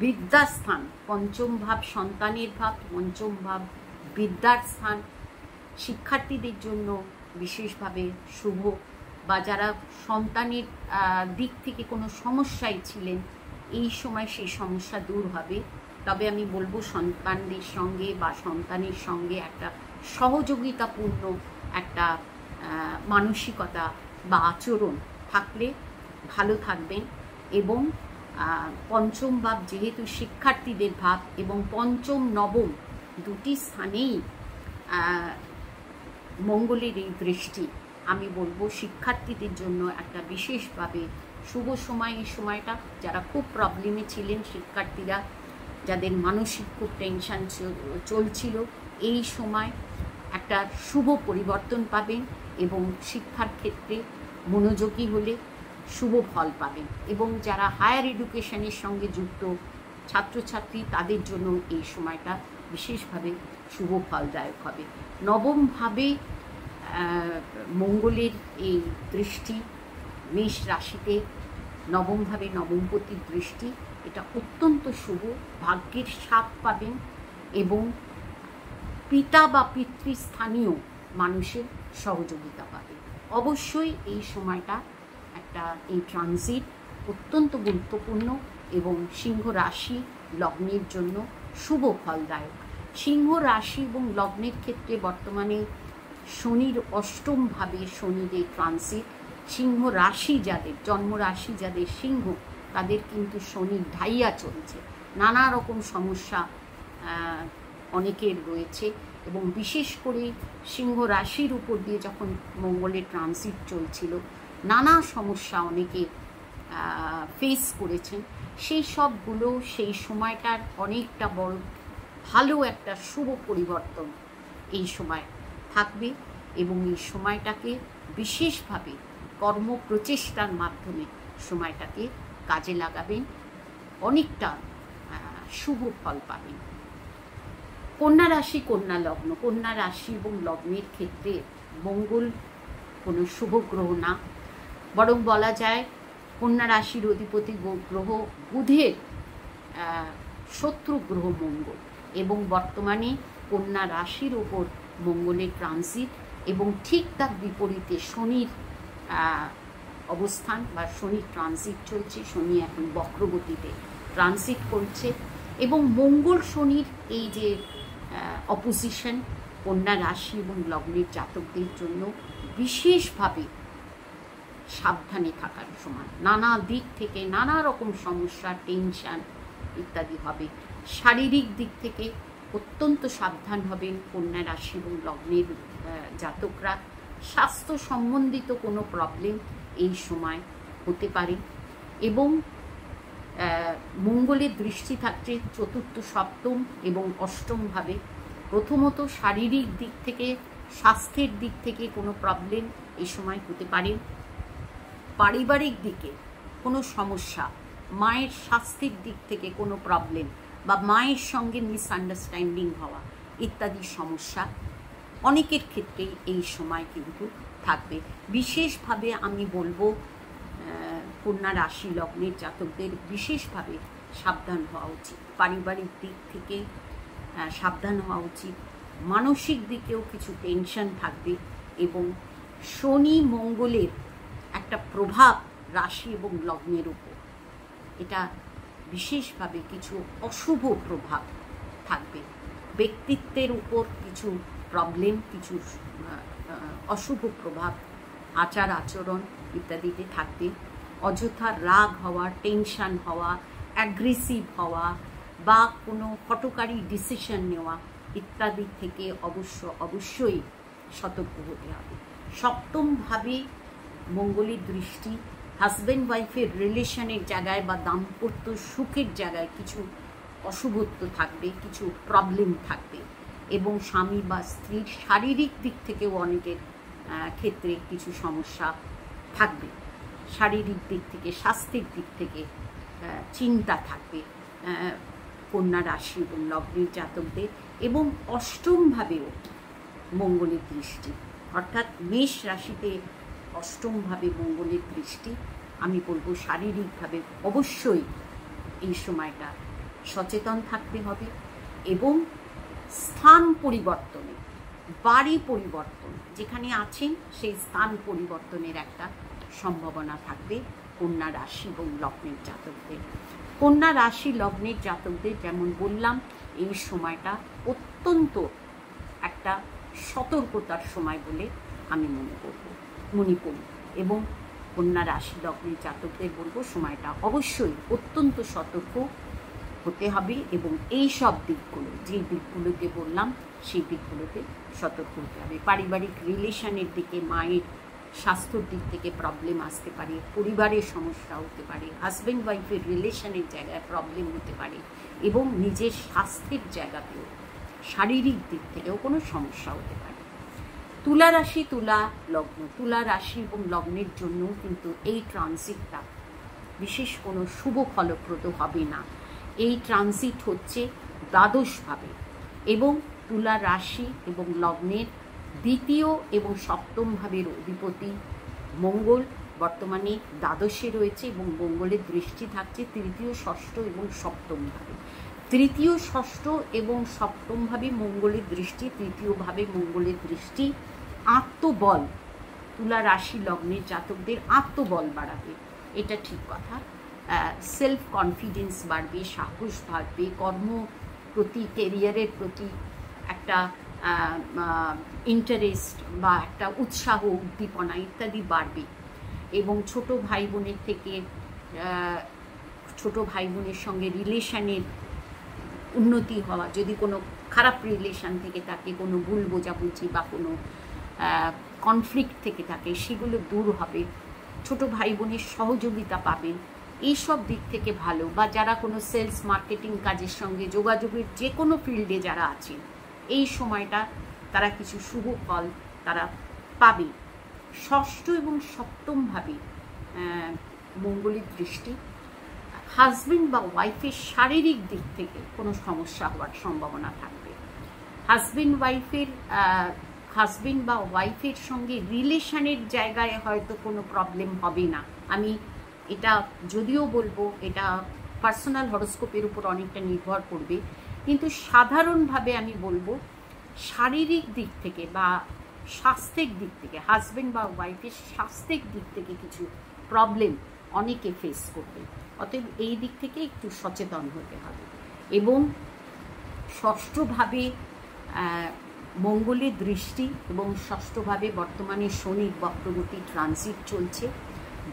A: বিদ্যাস্থান, পঞ্চম ভাব সন্তানের ভাব, পঞ্চম ভাব বিদ্যার স্থান, শিক্ষার্থীদের জন্য বিশেষভাবে শুভ। বা যারা সন্তানের দিক থেকে কোনো সমস্যায় ছিলেন, এই সময় সেই সমস্যা দূর হবে। তবে আমি বলবো সন্তানদের সঙ্গে বা সন্তানের সঙ্গে একটা সহযোগিতাপূর্ণ একটা মানসিকতা বা আচরণ থাকলে ভালো থাকবেন। এবং পঞ্চম ভাব যেহেতু শিক্ষার্থীদের ভাব, এবং পঞ্চম নবম দুটি স্থানেই মঙ্গলের এই দৃষ্টি, আমি বলবো শিক্ষার্থীদের জন্য একটা বিশেষভাবে শুভ সময়। এই সময়টা যারা খুব প্রবলেমে ছিলেন, শিক্ষার্থীরা যাদের মানসিক খুব টেনশন চলছিল, এই সময় একটা শুভ পরিবর্তন পাবেন এবং শিক্ষার ক্ষেত্রে মনোযোগী হলে শুভ ফল পাবেন। এবং যারা হায়ার এডুকেশনের সঙ্গে যুক্ত ছাত্রছাত্রী, তাদের জন্য এই সময়টা বিশেষভাবে শুভ ফলদায়ক হবে। নবমভাবে মঙ্গলের এই দৃষ্টি, মেষ রাশিতে নবমভাবে নবমপতির দৃষ্টি, এটা অত্যন্ত শুভ। ভাগ্যের সাথ পাবেন এবং পিতা বা পিতৃস্থানীয় মানুষের সহযোগিতা পাবেন। অবশ্যই এই সময়টা একটা, এই ট্রানজিট অত্যন্ত গুরুত্বপূর্ণ এবং সিংহ রাশি লগ্নের জন্য শুভ ফলদায়ক। সিংহ রাশি এবং লগ্নের ক্ষেত্রে বর্তমানে শনির অষ্টমভাবে শনির এই ট্রানজিট, সিংহ রাশি যাদের জন্ম রাশি যাদের সিংহ, তাদের কিন্তু শনির ঢাইয়া চলছে, নানা রকম সমস্যা অনেকের রয়েছে। এবং বিশেষ করে সিংহ রাশির উপর দিয়ে যখন মঙ্গলের ট্রানজিট চলছিল, নানা সমস্যা অনেকে ফেস করেছেন। সেই সবগুলো সেই সময়টার অনেকটা বড় ভালো একটা শুভ পরিবর্তন এই সময় থাকবে। এবং এই সময়টাকে বিশেষভাবে কর্ম প্রচেষ্টার মাধ্যমে সময়টাকে কাজে লাগাবেন, অনেকটা শুভ ফল পাবেন। কন্যা রাশি, কন্যা লগ্ন। কন্যা রাশি এবং লগ্নের ক্ষেত্রে মঙ্গল কোনো শুভ গ্রহ না, বরং বলা যায় কন্যা রাশির অধিপতি গ্রহ বুধের শত্রু গ্রহ মঙ্গল। এবং বর্তমানে কন্যা রাশির ওপর মঙ্গলের ট্রানজিট এবং ঠিক তার বিপরীতে শনির অবস্থান বা শনির ট্রানজিট চলছে। শনি এখন বক্রগতিতে ট্রানজিট করছে এবং মঙ্গল শনির এই যে অপোজিশন কন্যা রাশি এবং লগ্নের জাতকদের জন্য বিশেষভাবে সাবধানে থাকার সময়। নানা দিক থেকে নানা রকম সমস্যা, টেনশন ইত্যাদি হবে। শারীরিক দিক থেকে অত্যন্ত সাবধান হবেন কন্যা রাশি এবং লগ্নের জাতকরা। স্বাস্থ্য সম্বন্ধিত কোনো প্রবলেম এই সময় হতে পারে। এবং মঙ্গলের দৃষ্টি থাকছে চতুর্থ, সপ্তম এবং অষ্টমভাবে। প্রথমত শারীরিক দিক থেকে, স্বাস্থ্যের দিক থেকে কোনো প্রবলেম এই সময় হতে পারে। পারিবারিক দিকে কোনো সমস্যা, মায়ের স্বাস্থ্যের দিক থেকে কোনো প্রবলেম বা মায়ের সঙ্গে মিসআন্ডারস্ট্যান্ডিং হওয়া ইত্যাদি সমস্যা অনেকের ক্ষেত্রেই এই সময় কিন্তু থাকবে। বিশেষভাবে আমি বলবো কন্যা রাশি লগ্নের জাতকদের বিশেষভাবে সাবধান হওয়া উচিত। পারিবারিক দিক থেকে সাবধান হওয়া উচিত। মানসিক দিকেও কিছু টেনশন থাকবে এবং শনি মঙ্গলের একটা প্রভাব রাশি এবং লগ্নের উপর, এটা বিশেষভাবে কিছু অশুভ প্রভাব থাকবে। ব্যক্তিত্বের উপর কিছু প্রবলেম, কিছু অশুভ প্রভাব আচার আচরণ ইত্যাদিতে থাকবে। অযথা রাগ হওয়া, টেনশন হওয়া, অ্যাগ্রেসিভ হওয়া বা কোনো হঠকারী ডিসিশন নেওয়া ইত্যাদি থেকে অবশ্যই সতর্ক হতে হবে। সপ্তমভাবে মঙ্গলের দৃষ্টি হাজব্যান্ড ওয়াইফের রিলেশনের জায়গায় বা দাম্পত্য সুখের জায়গায় কিছু অশুভত্ব থাকবে, কিছু প্রবলেম থাকবে এবং স্বামী বা স্ত্রীর শারীরিক দিক থেকেও অনেকের ক্ষেত্রে কিছু সমস্যা থাকবে। শারীরিক দিক থেকে, স্বাস্থ্যের দিক থেকে চিন্তা থাকবে কন্যা রাশি এবং লগ্নের জাতকদের। এবং অষ্টমভাবেও মঙ্গলের দৃষ্টি, অর্থাৎ মেষ রাশিতে অষ্টমভাবে মঙ্গলের দৃষ্টি, আমি বলবো শারীরিকভাবে অবশ্যই এই সময়টা সচেতন থাকতে হবে এবং স্থান পরিবর্তনে, বাড়ি পরিবর্তন, যেখানে আছেন সেই স্থান পরিবর্তনের একটা সম্ভাবনা থাকবে কন্যা রাশি এবং লগ্নের জাতকদের। কন্যা রাশি লগ্নের জাতকদের যেমন বললাম, এই সময়টা অত্যন্ত একটা সতর্কতার সময় বলে আমি মনে করি। এবং কন্যা রাশি লগ্নের জাতকদের বলবো, সময়টা অবশ্যই অত্যন্ত সতর্ক হতে হবে এবং এই সব দিকগুলো, যে দিকগুলোতে বললাম সেই দিকগুলোতে সতর্ক হতে হবে। পারিবারিক রিলেশনের দিকে, মায়ের স্বাস্থ্যর দিক থেকে প্রবলেম আসতে পারে, পরিবারের সমস্যা হতে পারে, হাজব্যান্ড ওয়াইফের রিলেশনের জায়গায় প্রবলেম হতে পারে এবং নিজের স্বাস্থ্যের জায়গাতেও, শারীরিক দিক থেকেও কোনো সমস্যা হতে পারে। তুলা রাশি, তুলা লগ্ন, তুলা রাশি এবং লগ্নের জন্য কিন্তু এই ট্রানজিটটা বিশেষ কোনো শুভ ফলপ্রদ হবে না। এই ট্রানজিট হচ্ছে দ্বাদশভাবে এবং তুলা রাশি এবং লগ্নের দ্বিতীয় এবং সপ্তম ভাবের অধিপতি মঙ্গল বর্তমানে দ্বাদশে রয়েছে এবং মঙ্গলের দৃষ্টি থাকছে তৃতীয়, ষষ্ঠ এবং সপ্তম ভাবে। তৃতীয়, ষষ্ঠ এবং সপ্তম ভাবে মঙ্গলের দৃষ্টি, তৃতীয় ভাবে মঙ্গলের দৃষ্টি আত্মবল, তুলা রাশি লগ্নের জাতকদের আত্মবল বাড়াবে, এটা ঠিক কথা। সেলফ কনফিডেন্স বাড়বে, সাহস বাড়বে, কর্ম প্রতি, কেরিয়ারের প্রতি একটা ইন্টারেস্ট বা একটা উৎসাহ, উদ্দীপনা ইত্যাদি বাড়বে এবং ছোট ভাই বোনের থেকে, ছোট ভাই বোনের সঙ্গে রিলেশনের উন্নতি হওয়া, যদি কোনো খারাপ রিলেশন থেকে থাকে, কোনো ভুল বোঝাবুঝি বা কোনো কনফ্লিক্ট থেকে থাকে, সেগুলো দূর হবে, ছোট ভাই বোনের সহযোগিতা পাবেন, এইসব দিক থেকে ভালো। বা যারা কোনো সেলস মার্কেটিং কাজের সঙ্গে যোগাযোগের যে কোনো ফিল্ডে যারা আছেন, এই সময়টা তারা কিছু শুভ ফল তারা পাবে। ষষ্ঠ এবং সপ্তম ভাবে মঙ্গলের দৃষ্টি, হাজব্যান্ড বা ওয়াইফের শারীরিক দিক থেকে কোনো সমস্যা হওয়ার সম্ভাবনা থাকবে। হাজব্যান্ড বা ওয়াইফের সঙ্গে রিলেশনের জায়গায় হয়তো কোনো প্রবলেম হবে না। আমি এটা যদিও বলবো, এটা পার্সোনাল হরোস্কোপের উপর অনেকটা নির্ভর করবে, কিন্তু সাধারণভাবে আমি বলবো শারীরিক দিক থেকে বা স্বাস্থ্যের দিক থেকে, হাজব্যান্ড বা ওয়াইফের স্বাস্থ্যের দিক থেকে কিছু প্রবলেম অনেকে ফেস করবে। অতএব এই দিক থেকে একটু সচেতন হতে হবে। এবং ষষ্ঠভাবে মঙ্গলের দৃষ্টি এবং ষষ্ঠভাবে বর্তমানে শনির বক্রগতি ট্রানজিট চলছে।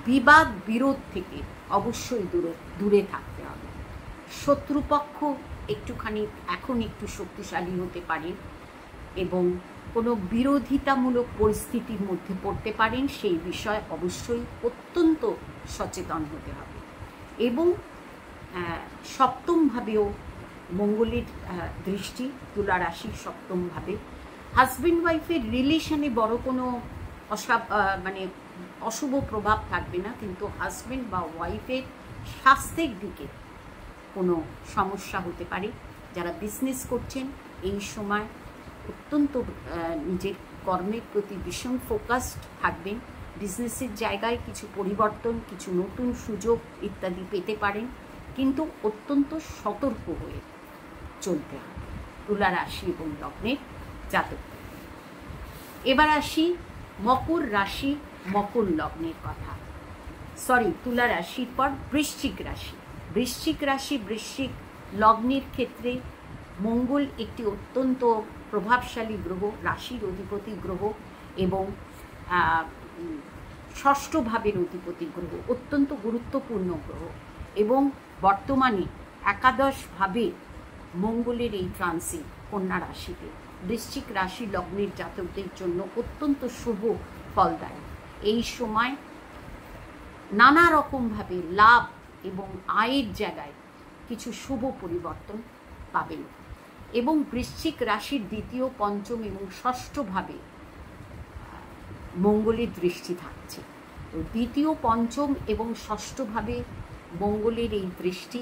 A: বিবাদ বিরোধ থেকে অবশ্যই দূরে থাকতে হবে। শত্রুপক্ষ একটুখানি এখন একটু শক্তিশালী হতে পারে এবং কোনো বিরোধিতামূলক পরিস্থিতির মধ্যে পড়তে পারেন, সেই বিষয়ে অবশ্যই অত্যন্ত সচেতন হতে হবে। এবং সপ্তমভাবেও মঙ্গলের দৃষ্টি, তুলা রাশির সপ্তমভাবে হাজব্যান্ড ওয়াইফের রিলেশনে বড় কোনো অশুভ প্রভাব থাকবে না, কিন্তু হাজব্যান্ড বা ওয়াইফের স্বাস্থ্যের দিকে কোনো সমস্যা হতে পারে। যারা বিজনেস করছেন এই সময় অত্যন্ত নিজের কর্মের প্রতি ভীষণ ফোকাসড থাকবেন। বিজনেসের জায়গায় কিছু পরিবর্তন, কিছু নতুন সুযোগ ইত্যাদি পেতে পারেন, কিন্তু অত্যন্ত সতর্ক হয়ে চলতে হবে তুলা রাশি এবং লগ্নের জাতকদের। এবার আসি মকর রাশি, মকর লগ্নের কথা। তুলা রাশির পর বৃশ্চিক রাশি। বৃশ্চিক রাশি, বৃশ্চিক লগ্নের ক্ষেত্রে মঙ্গল একটি অত্যন্ত প্রভাবশালী গ্রহ, রাশির অধিপতি গ্রহ এবং ষষ্ঠ ভাবের অধিপতি গ্রহ, অত্যন্ত গুরুত্বপূর্ণ গ্রহ। এবং বর্তমানে একাদশভাবে মঙ্গলের এই ট্রানজিট কন্যা রাশিতে বৃশ্চিক রাশি লগ্নের জাতকদের জন্য অত্যন্ত শুভ ফলদায়ক। এই সময় নানা রকমভাবে লাভ এবং আয়ের জায়গায় কিছু শুভ পরিবর্তন পাবেন। এবং বৃশ্চিক রাশির দ্বিতীয়, পঞ্চম এবং ষষ্ঠভাবে মঙ্গলের দৃষ্টি থাকছে। তো দ্বিতীয়, পঞ্চম এবং ষষ্ঠভাবে মঙ্গলের এই দৃষ্টি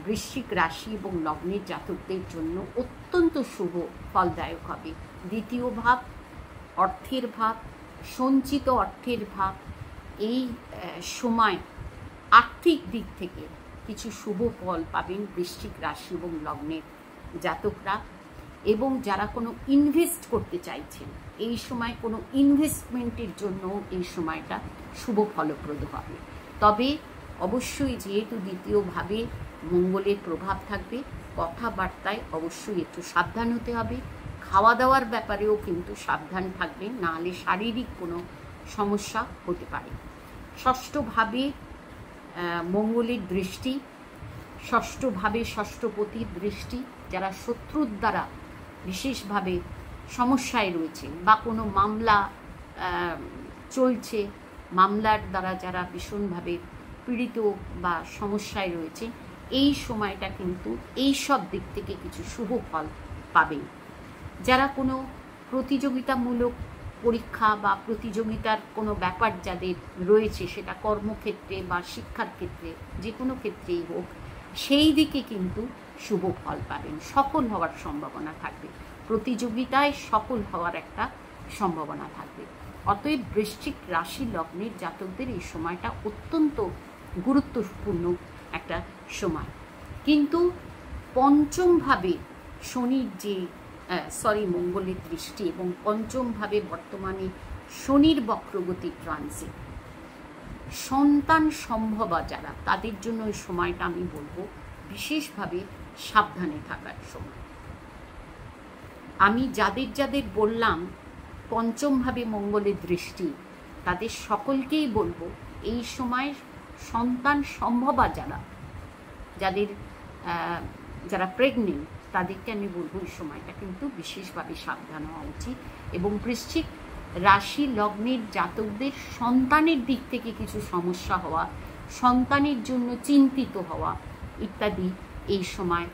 A: বৃশ্চিক রাশি এবং লগ্নের জাতকদের জন্য অত্যন্ত শুভ ফলদায়ক হবে। দ্বিতীয় ভাব, অর্থের ভাব, সঞ্চিত অর্থের ভাব, এই সময় আর্থিক দিক থেকে কিছু শুভ ফল পাবেন বৃশ্চিক রাশি এবং লগ্নের জাতকরা। এবং যারা কোনো ইনভেস্ট করতে চাইছেন, এই সময় কোনো ইনভেস্টমেন্টের জন্য এই সময়টা শুভ ফলপ্রদ হবে। তবে অবশ্যই যেহেতু দ্বিতীয়ভাবে মঙ্গলের প্রভাব থাকবে, কথাবার্তায় অবশ্যই একটু সাবধান হতে হবে। খাওয়া দাওয়ার ব্যাপারেও কিন্তু সাবধান থাকবেন, নাহলে শারীরিক কোনো সমস্যা হতে পারে। ষষ্ঠভাবে মঙ্গলের দৃষ্টি, ষষ্ঠভাবে ষষ্ঠপতির দৃষ্টি, যারা শত্রুর দ্বারা বিশেষভাবে সমস্যায় রয়েছে বা কোনো মামলা চলছে, মামলার দ্বারা যারা ভীষণভাবে পীড়িত বা সমস্যায় রয়েছে, এই সময়টা কিন্তু এই সব দিক থেকে কিছু শুভ ফল পাবেন। যারা কোনো প্রতিযোগিতামূলক পরীক্ষা বা প্রতিযোগিতার কোনো ব্যাপার যাদের রয়েছে, সেটা কর্মক্ষেত্রে বা শিক্ষার ক্ষেত্রে, যে কোনো ক্ষেত্রেই হোক, সেই দিকে কিন্তু শুভ ফল পাবেন, সফল হওয়ার সম্ভাবনা থাকবে, প্রতিযোগিতায় সফল হওয়ার একটা সম্ভাবনা থাকবে। অতএব বৃশ্চিক রাশি লগ্নের জাতকদের এই সময়টা অত্যন্ত গুরুত্বপূর্ণ একটা সময়। কিন্তু পঞ্চমভাবে শনির যে মঙ্গলের দৃষ্টি এবং পঞ্চমভাবে বর্তমানে শনির বক্রগতি ট্রানজিট, সন্তান সম্ভবা যারা, তাদের জন্য এই সময়টা আমি বলবো বিশেষভাবে সাবধানে থাকার সময়। আমি যাদের যাদের বললাম পঞ্চমভাবে মঙ্গলের দৃষ্টি, তাদের সকলকেই বলবো এই সময় সন্তান সম্ভবা যারা প্রেগনেন্ট, তাদেরকে আমি বলবো এই সময়টা কিন্তু বিশেষভাবে সাবধান হওয়া উচিত। এবং বৃশ্চিক রাশি লগ্নের জাতকদের সন্তানের দিক থেকে কিছু সমস্যা হওয়া, সন্তানের জন্য চিন্তিত হওয়া ইত্যাদি এই সময়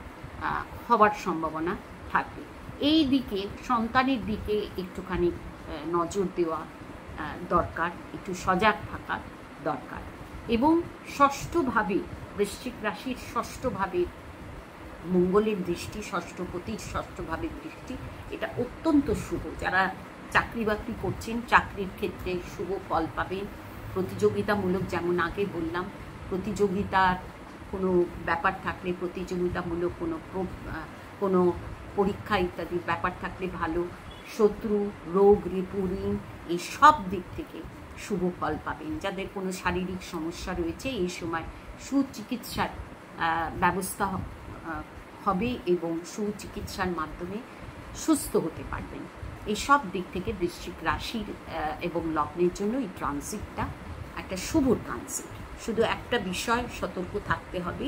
A: হওয়ার সম্ভাবনা থাকবে। এই দিকে সন্তানের দিকে একটুখানি নজর দেওয়া দরকার, একটু সজাগ থাকা দরকার। এবং ষষ্ঠভাবে বৃশ্চিক রাশির ষষ্ঠভাবে মঙ্গলের দৃষ্টি, ষষ্ঠপতির ষষ্ঠভাবের দৃষ্টি, এটা অত্যন্ত শুভ। যারা চাকরি বাকরি করছেন, চাকরির ক্ষেত্রে শুভ ফল পাবেন। প্রতিযোগিতামূলক, যেমন আগে বললাম, প্রতিযোগিতার কোনো ব্যাপার থাকলে, প্রতিযোগিতামূলক কোনো পরীক্ষা ইত্যাদির ব্যাপার থাকলে ভালো। শত্রু, রোগ, রিপু, ঋণ, এই সব দিক থেকে শুভ ফল পাবেন। যাদের কোনো শারীরিক সমস্যা রয়েছে, এই সময় সুচিকিৎসার ব্যবস্থা হবে এবং সুচিকিৎসার মাধ্যমে সুস্থ হতে পারবেন। এই সব দিক থেকে বৃশ্চিক রাশির এবং লগ্নের জন্য এই ট্রানজিটটা একটা শুভ ট্রানজিট। শুধু একটা বিষয় সতর্ক থাকতে হবে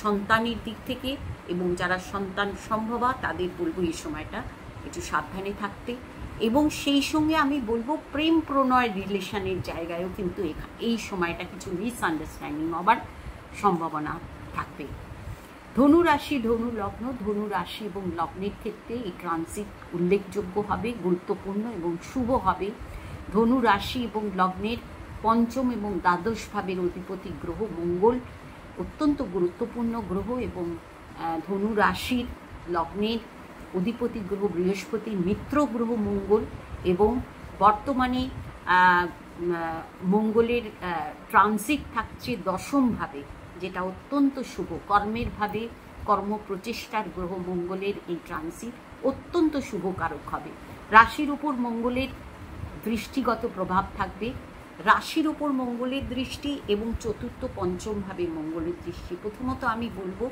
A: সন্তানের দিক থেকে, এবং যারা সন্তান সম্ভবা তাদের বলবো এই সময়টা একটু সাবধানে থাকতে। এবং সেই সঙ্গে আমি বলবো প্রেম প্রণয় রিলেশনের জায়গায়ও কিন্তু এই সময়টা কিছু মিসআন্ডারস্ট্যান্ডিং হবার সম্ভাবনা থাকবে। ধনু রাশি, ধনু লগ্ন, ধনু রাশি এবং লগ্নের ক্ষেত্রে এই ট্রানজিট উল্লেখযোগ্য হবে, গুরুত্বপূর্ণ এবং শুভ হবে। ধনু রাশি এবং লগ্নের পঞ্চম এবং দ্বাদশ ভাবের অধিপতি গ্রহ মঙ্গল অত্যন্ত গুরুত্বপূর্ণ গ্রহ, এবং ধনু রাশির লগ্নের অধিপতি গ্রহ বৃহস্পতি মিত্র গ্রহ মঙ্গল, এবং বর্তমানে মঙ্গলের ট্রানজিট থাকছে দশমভাবে, যেটা অত্যন্ত শুভ। কর্মের ভাবে, কর্ম প্রচেষ্টার গ্রহ মঙ্গলের এই ট্রানজিট অত্যন্ত শুভকারক হবে। রাশির উপর মঙ্গলের দৃষ্টিগত প্রভাব থাকবে, রাশির উপর মঙ্গলের দৃষ্টি এবং চতুর্থ পঞ্চমভাবে মঙ্গলের দৃষ্টি। প্রথমত আমি বলবো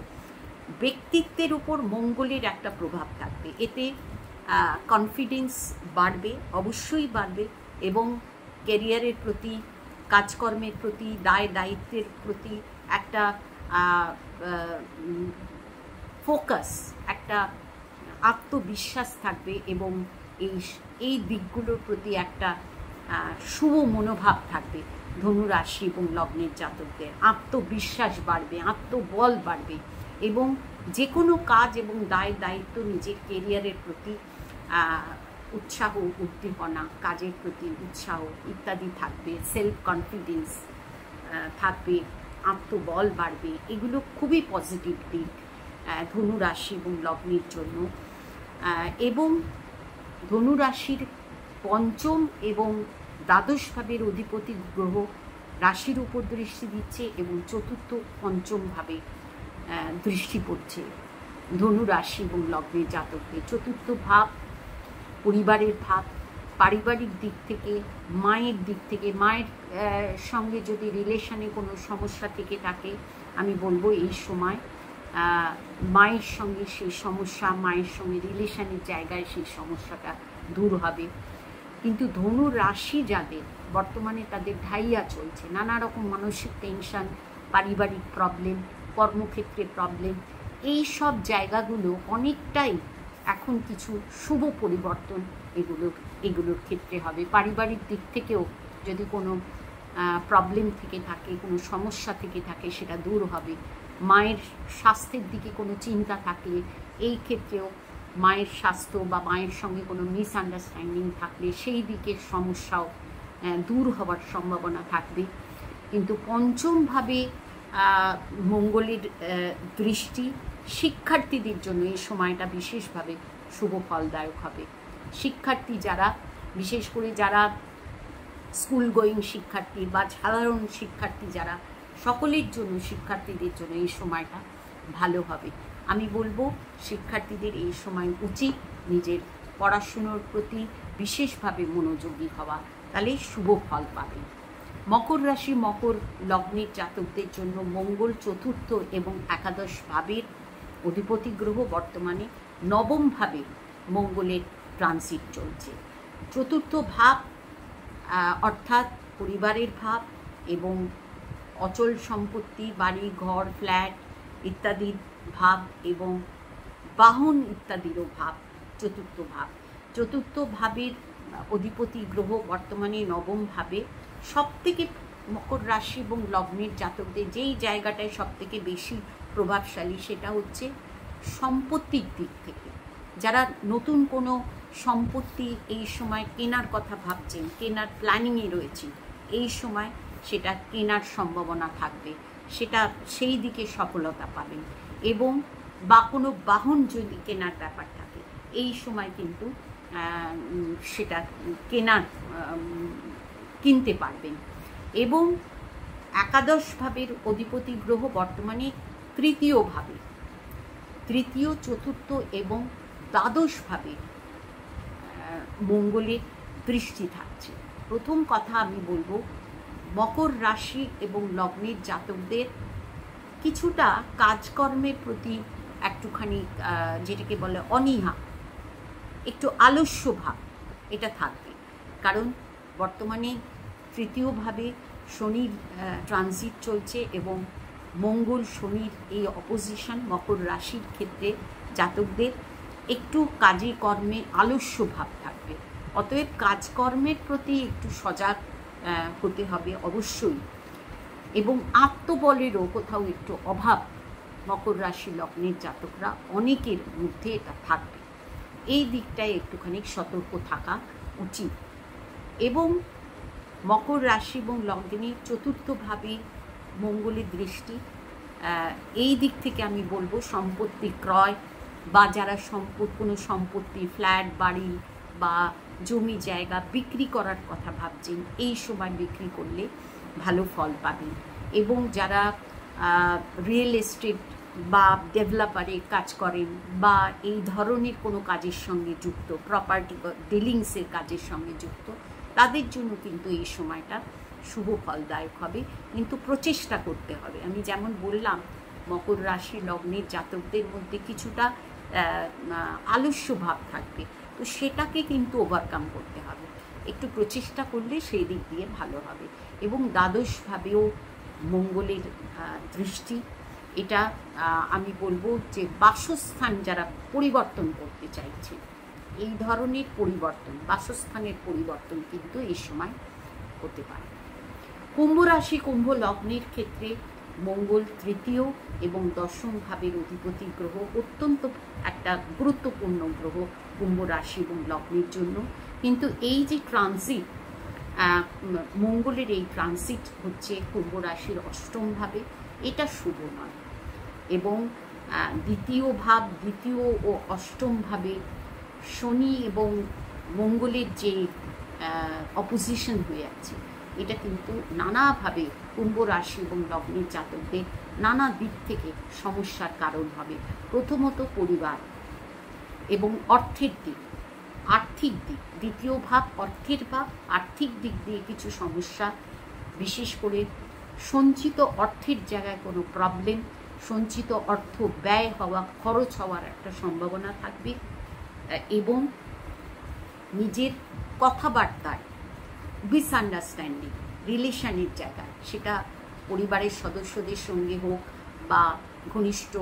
A: ব্যক্তিত্বের উপর মঙ্গলের একটা প্রভাব থাকবে, এতে কনফিডেন্স বাড়বে, অবশ্যই বাড়বে, এবং ক্যারিয়ারের প্রতি, কাজকর্মের প্রতি, দায় দায়িত্বের প্রতি একটা ফোকাস, একটা আত্মবিশ্বাস থাকবে, এবং এই দিকগুলোর প্রতি একটা শুভ মনোভাব থাকবে। ধনু রাশি এবং লগ্নের জাতকদের আত্মবিশ্বাস বাড়বে, আত্মবল বাড়বে, এবং যে কোনো কাজ এবং দায় দায়িত্ব, নিজের কেরিয়ারের প্রতি উৎসাহ, উদ্দীপনা, কাজের প্রতি উৎসাহ ইত্যাদি থাকবে, সেলফ কনফিডেন্স থাকবে, আত্মবল বাড়বে। এগুলো খুবই পজিটিভ দিক ধনু রাশি এবং লগ্নের জন্য। এবং ধনু রাশির পঞ্চম এবং দ্বাদশ ভাবের অধিপতি গ্রহ রাশির উপর দৃষ্টি দিচ্ছে, এবং চতুর্থ পঞ্চম ভাবে দৃষ্টি পড়ছে ধনু রাশি এবং লগ্নের জাতকদের। চতুর্থ ভাব পরিবারের ভাব, পারিবারিক দিক থেকে, মায়ের দিক থেকে, মায়ের সঙ্গে যদি রিলেশনে কোনো সমস্যা থেকে থাকে, আমি বলবো এই সময় মায়ের সঙ্গে সেই সমস্যা, মায়ের সঙ্গে রিলেশনের জায়গায় সেই সমস্যাটা দূর হবে। কিন্তু ধনু রাশি যাদের বর্তমানে তাদের ঢাইয়া চলছে, নানা রকম মানসিক টেনশন, পারিবারিক প্রবলেম, কর্মক্ষেত্রে প্রবলেম, এই সব জায়গাগুলো অনেকটাই এখন কিছু শুভ পরিবর্তন এগুলোর ক্ষেত্রে হবে। পারিবারিক দিক থেকেও যদি কোনো প্রবলেম থেকে থাকে, কোনো সমস্যা থেকে থাকে, সেটা দূর হবে। মায়ের স্বাস্থ্যের দিকে কোনো চিন্তা থাকলে, এই ক্ষেত্রেও মায়ের স্বাস্থ্য বা মায়ের সঙ্গে কোনো মিসআন্ডারস্ট্যান্ডিং থাকলে সেই দিকের সমস্যাও দূর হওয়ার সম্ভাবনা থাকবে। কিন্তু পঞ্চমভাবে মঙ্গলের দৃষ্টি শিক্ষার্থীদের জন্য এই সময়টা বিশেষভাবে শুভ ফলদায়ক হবে। শিক্ষার্থী যারা, বিশেষ করে যারা স্কুল গোয়িং শিক্ষার্থী বা সাধারণ শিক্ষার্থী যারা, সকলের জন্য, শিক্ষার্থীদের জন্য এই সময়টা ভালো হবে। আমি বলবো শিক্ষার্থীদের এই সময় উচিত নিজের পড়াশুনোর প্রতি বিশেষভাবে মনোযোগী হওয়া, তাহলে শুভ ফল পাবে। মকর রাশি, মকর লগ্নের জাতকদের জন্য মঙ্গল চতুর্থ এবং একাদশ ভাবের অধিপতি গ্রহ, বর্তমানে নবম ভাবে মঙ্গলের ট্রানজিট চলছে। চতুর্থ ভাব অর্থাৎ পরিবারের ভাব এবং অচল সম্পত্তি, বাড়ি ঘর, ফ্ল্যাট ইত্যাদির ভাব এবং বাহন ইত্যাদিরও ভাব চতুর্থ ভাব। চতুর্থ ভাবের অধিপতি গ্রহ বর্তমানে নবম ভাবে। সবথেকে মকর রাশি এবং লগ্নের জাতকদের যেই জায়গাটায় সবথেকে বেশি প্রভাবশালী, সেটা হচ্ছে সম্পত্তির দিক থেকে। যারা নতুন কোনো সম্পত্তি এই সময় কেনার কথা ভাবছেন, কেনার প্ল্যানিংয়ে রয়েছে, এই সময় সেটা কেনার সম্ভাবনা থাকবে, সেটা সেই দিকে সফলতা পাবেন। এবং বা কোনো বাহন যদি কেনার ব্যাপার থাকে, এই সময় কিন্তু সেটা কিনতে পারবেন। এবং একাদশ ভাবের অধিপতি গ্রহ বর্তমানে তৃতীয় ভাবে, তৃতীয়, চতুর্থ এবং দ্বাদশ ভাবে মঙ্গলের দৃষ্টি থাকছে। প্রথম কথা আমি বলবো, মকর রাশি এবং লগ্নের জাতকদের কিছুটা কাজকর্মের প্রতি একটুখানি যেটাকে বলে অনীহা, একটু আলস্য ভাব, এটা থাকবে। কারণ বর্তমানে তৃতীয়ভাবে শনির ট্রানজিট চলছে এবং মঙ্গল শনির এই অপোজিশন মকর রাশির ক্ষেত্রে জাতকদের একটু কাজে কর্মে আলস্য ভাব থাকবে। অতএব কাজকর্মের প্রতি একটু সজাগ হতে হবে অবশ্যই। এবং আত্মবলেরও কোথাও একটু অভাব মকর রাশি লগ্নের জাতকরা অনেকের মধ্যে এটা থাকবে। এই দিকটায় একটুখানি সতর্ক থাকা উচিত। এবং মকর রাশি এবং লগ্নের চতুর্থভাবে মঙ্গলের দৃষ্টি, এই দিক থেকে আমি বলবো সম্পত্তি ক্রয় বা যারা কোনো সম্পত্তি, ফ্ল্যাট, বাড়ি বা জমি জায়গা বিক্রি করার কথা ভাবছেন, এই সময় বিক্রি করলে ভালো ফল পাবেন। এবং যারা রিয়েল এস্টেট বা ডেভেলপারে কাজ করেন বা এই ধরনের কোনো কাজের সঙ্গে যুক্ত, প্রপার্টি ডিলিংসের কাজের সঙ্গে যুক্ত, তাদের জন্য কিন্তু এই সময়টা শুভ ফলদায়ক হবে। কিন্তু প্রচেষ্টা করতে হবে। আমি যেমন বললাম, মকর রাশি লগ্নের জাতকদের মধ্যে কিছুটা আলস্য ভাব থাকবে, তো সেটাকে কিন্তু ওভারকাম করতে হবে। একটু প্রচেষ্টা করলে সেই দিক দিয়ে ভালো হবে। এবং দ্বাদশভাবেও মঙ্গলের দৃষ্টি, এটা আমি বলবো যে বাসস্থান যারা পরিবর্তন করতে চাইছে, এই ধরনের পরিবর্তন, বাসস্থানের পরিবর্তন কিন্তু এই সময় হতে পারে। কুম্ভ রাশি, কুম্ভ লগ্নের ক্ষেত্রে মঙ্গল তৃতীয় এবং দশম ভাবের অধিপতি গ্রহ, অত্যন্ত একটা গুরুত্বপূর্ণ গ্রহ কুম্ভ রাশি এবং লগ্নের জন্য। কিন্তু এই যে ট্রানজিট, মঙ্গলের এই ট্রানজিট হচ্ছে কুম্ভ রাশির অষ্টম ভাবে, এটা শুভ নয়। এবং দ্বিতীয় ভাব, দ্বিতীয় ও অষ্টম ভাবে শনি এবং মঙ্গলের যে অপোজিশন হয়ে আছে, এটা কিন্তু নানাভাবে কুম্ভ রাশি এবং লগ্নের জাতকদের নানা দিক থেকে সমস্যার কারণ হবে। প্রথমত পরিবার এবং অর্থের দিক, আর্থিক দিক, দ্বিতীয় ভাব অর্থের ভাব, আর্থিক দিক দিয়ে কিছু সমস্যা, বিশেষ করে সঞ্চিত অর্থের জায়গায় কোনো প্রবলেম, সঞ্চিত অর্থ ব্যয় হওয়া, খরচ হওয়ার একটা সম্ভাবনা থাকবে। এবং নিজের কথাবার্তায় মিসআন্ডারস্ট্যান্ডিং, রিলেশনের জায়গায়, সেটা পরিবারের সদস্যদের সঙ্গে হোক বা ঘনিষ্ঠ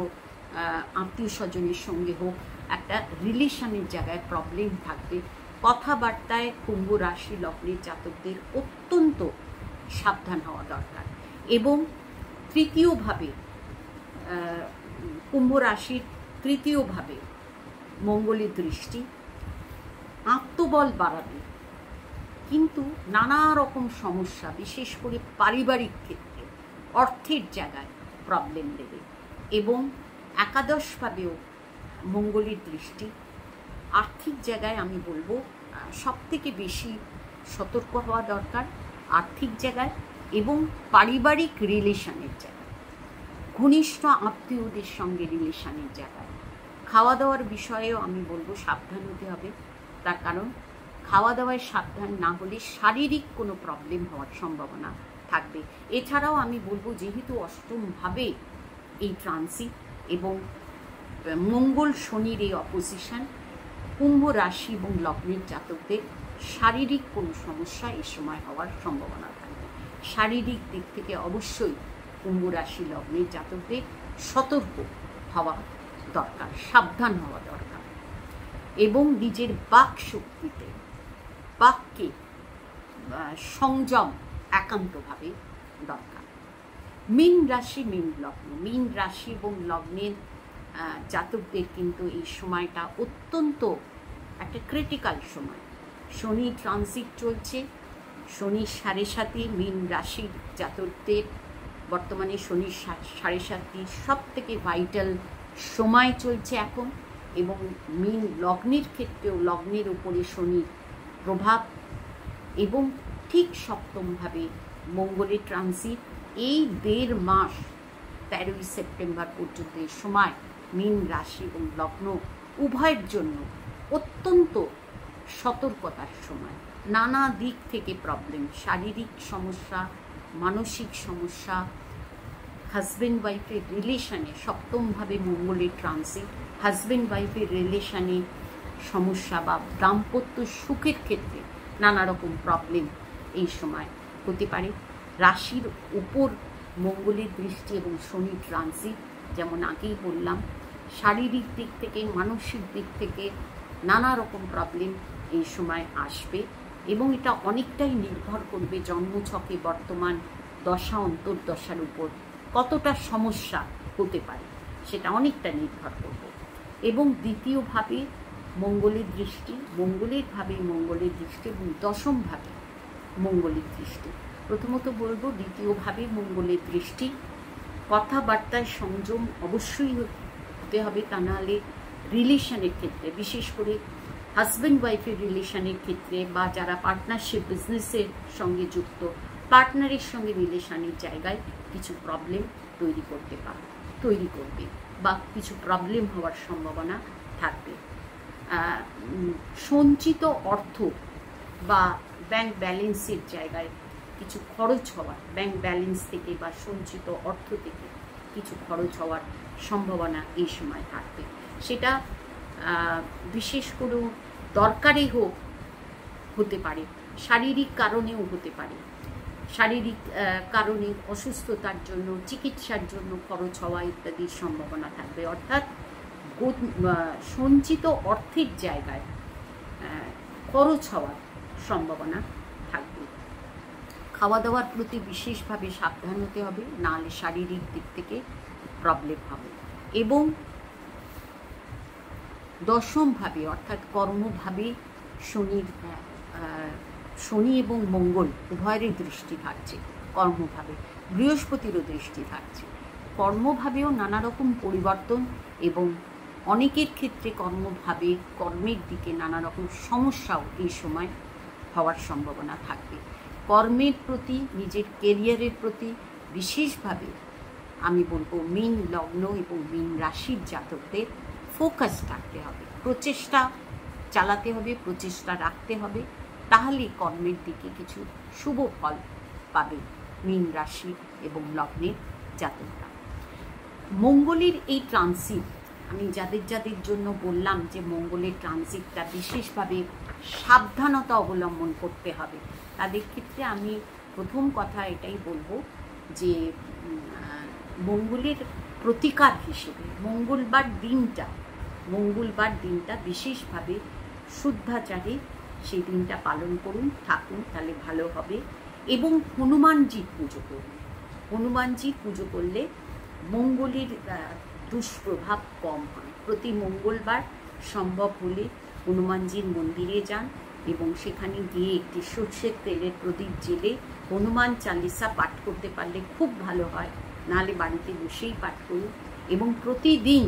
A: আত্মীয় স্বজনের সঙ্গে হোক, একটা রিলেশনের জায়গায় প্রবলেম থাকবে। কথাবার্তায় কুম্ভ রাশি লগ্নের জাতকদের অত্যন্ত সাবধান হওয়া দরকার। এবং তৃতীয়ভাবে কুম্ভ রাশির তৃতীয়ভাবে মঙ্গলের দৃষ্টি আত্মবল বাড়াবে, কিন্তু নানা রকম সমস্যা, বিশেষ করে পারিবারিক ক্ষেত্রে অর্থের জায়গায় প্রবলেম দেবে। এবং একাদশভাবেও মঙ্গলের দৃষ্টি আর্থিক জায়গায় আমি বলবো সবথেকে বেশি সতর্ক হওয়া দরকার আর্থিক জায়গায় এবং পারিবারিক রিলেশনের জায়গায়, ঘনিষ্ঠ আত্মীয়দের সঙ্গে রিলেশনের জায়গায়। খাওয়া দাওয়ার বিষয়েও আমি বলবো সাবধান হতে হবে, তার কারণ খাওয়া দাওয়ায় সাবধান না হলে শারীরিক কোনো প্রবলেম হওয়ার সম্ভাবনা থাকবে। এছাড়াও আমি বলবো যেহেতু অষ্টমভাবে এই ট্রানজিট এবং মঙ্গল শনির এই অপোজিশন, কুম্ভ রাশি এবং লগ্নের জাতকদের শারীরিক কোনো সমস্যা এই সময় হওয়ার সম্ভাবনা থাকবে। শারীরিক দিক থেকে অবশ্যই কুম্ভ রাশি লগ্নের জাতকদের সতর্ক হওয়া দরকার, সাবধান হওয়া দরকার। এবং নিজের বাক শক্তিতে, বাক্যে সংযম একান্তভাবে দরকার। মীন রাশি মীন লগ্ন, মীন রাশি এবং লগ্নের জাতকদের কিন্তু এই সময়টা অত্যন্ত একটা ক্রিটিক্যাল সময়। শনি ট্রানজিট চলছে, শনি 7.5 মীন রাশির জাতকদের বর্তমানে শনি 7.5 সব থেকে ভাইটাল সময় চলছে এখন। এবং মীন লগ্নের ক্ষেত্রেও লগ্নের উপরে শনির প্রভাব এবং ঠিক সপ্তমভাবে মঙ্গলের ট্রানজিট, এই 1.5 মাস 13ই সেপ্টেম্বর পর্যন্ত এই সময় মীন রাশি এবং লগ্ন উভয়ের জন্য অত্যন্ত সতর্কতার সময়। নানা দিক থেকে প্রবলেম, শারীরিক সমস্যা, মানসিক সমস্যা, হাজব্যান্ড ওয়াইফের রিলেশনে সপ্তমভাবে মঙ্গলের ট্রানজিট, হাজব্যান্ড ওয়াইফের রিলেশনে সমস্যা বা দাম্পত্য সুখের ক্ষেত্রে নানা রকম প্রবলেম এই সময় হতে পারে। রাশির উপর মঙ্গলের দৃষ্টি এবং শনি ট্রানজিট, যেমন আগেই বললাম, শারীরিক দিক থেকে মানসিক দিক থেকে নানা রকম প্রবলেম এই সময় আসবে। এবং এটা অনেকটাই নির্ভর করবে জন্মছকে বর্তমান দশা অন্তর্দশার উপর কতটা সমস্যা হতে পারে, সেটা অনেকটা নির্ভর করবে। এবং দ্বিতীয়ভাবে মঙ্গলের দৃষ্টি, মঙ্গলের দৃষ্টি এবং দশমভাবে মঙ্গলের দৃষ্টি। প্রথমত বলবো দ্বিতীয়ভাবে মঙ্গলের দৃষ্টি, কথাবার্তায় সংযম অবশ্যই হতে হবে, তা নাহলে রিলেশনের ক্ষেত্রে, বিশেষ করে হাজব্যান্ড ওয়াইফের রিলেশনের ক্ষেত্রে বা যারা পার্টনারশিপ বিজনেসের সঙ্গে যুক্ত, পার্টনারের সঙ্গে রিলেশনের জায়গায় কিছু প্রবলেম তৈরি করবে বা কিছু প্রবলেম হওয়ার সম্ভাবনা থাকবে। সঞ্চিত অর্থ বা ব্যাংক ব্যালেন্সের জায়গায় কিছু খরচ হওয়ার, ব্যাংক ব্যালেন্স থেকে বা সঞ্চিত অর্থ থেকে কিছু খরচ হওয়ার সম্ভাবনা এই সময় থাকবে। সেটা বিশেষ করে দরকারে হতে পারে, শারীরিক কারণেও হতে পারে, শারীরিক কারণে অসুস্থতার জন্য, চিকিৎসার জন্য খরচ হওয়া ইত্যাদির সম্ভাবনা থাকবে। অর্থাৎ সঞ্চিত অর্থের জায়গায় খরচ হওয়ার সম্ভাবনা থাকবে। খাওয়া দাওয়ার প্রতি বিশেষভাবে সাবধান হতে হবে, নাহলে শারীরিক দিক থেকে প্রবলেম হবে। এবং দশমভাবে অর্থাৎ কর্মভাবে শনি এবং মঙ্গল উভয়েরই দৃষ্টি থাকছে, কর্মভাবে বৃহস্পতিরও দৃষ্টি থাকছে। কর্মভাবেও নানা রকম পরিবর্তন এবং অনেকের ক্ষেত্রে কর্মভাবে কর্মের দিকে নানা রকম সমস্যাও এই সময় হওয়ার সম্ভাবনা থাকবে। কর্মের প্রতি, নিজের কেরিয়ারের প্রতি বিশেষভাবে আমি বলবো মীন লগ্ন এবং মীন রাশির জাতকদের ফোকাস রাখতে হবে, প্রচেষ্টা চালাতে হবে, প্রচেষ্টা রাখতে হবে, তাহলে কর্মের দিকে কিছু শুভ ফল পাবে মীন রাশি এবং লগ্নের জাতকরা। মঙ্গলের এই ট্রানজিট, আমি যাদের যাদের জন্য বললাম যে মঙ্গলের ট্রানজিটটা বিশেষভাবে সাবধানতা অবলম্বন করতে হবে, তাদের ক্ষেত্রে আমি প্রথম কথা এটাই বলবো যে মঙ্গলের প্রতিকার হিসেবে মঙ্গলবার দিনটা বিশেষভাবে শুদ্ধাচারে সেই দিনটা পালন করুন, থাকুন, তাহলে ভালো হবে। এবং হনুমানজির পুজো করুন। হনুমানজির পুজো করলে মঙ্গলের দুষ্প্রভাব কম হয়। প্রতি মঙ্গলবার সম্ভব হলে হনুমানজির মন্দিরে যান এবং সেখানে গিয়ে একটি সর্ষের তেলের প্রদীপ জেলে হনুমান চালিসা পাঠ করতে পারলে খুব ভালো হয়, নাহলে বাড়িতে বসেই পাঠ করুন। এবং প্রতিদিন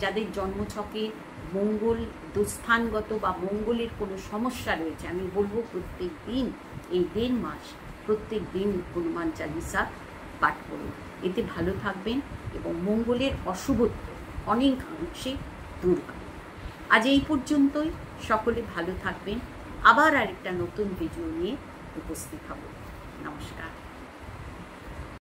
A: যাদের জন্মছকে মঙ্গল দুস্থানগত বা মঙ্গলের কোনো সমস্যা রয়েছে, আমি বলবো প্রত্যেক দিন এই 1.5 মাস প্রত্যেক দিন হনুমান চালিসা পাঠ করুন। এতে ভালো থাকবেন এবং মঙ্গলের অশুভত্ব অনেকাংশে দূর হবে। আজ এই পর্যন্তই। সকলে ভালো থাকবেন। আবার আরেকটা নতুন ভিডিও নিয়ে উপস্থিত হব।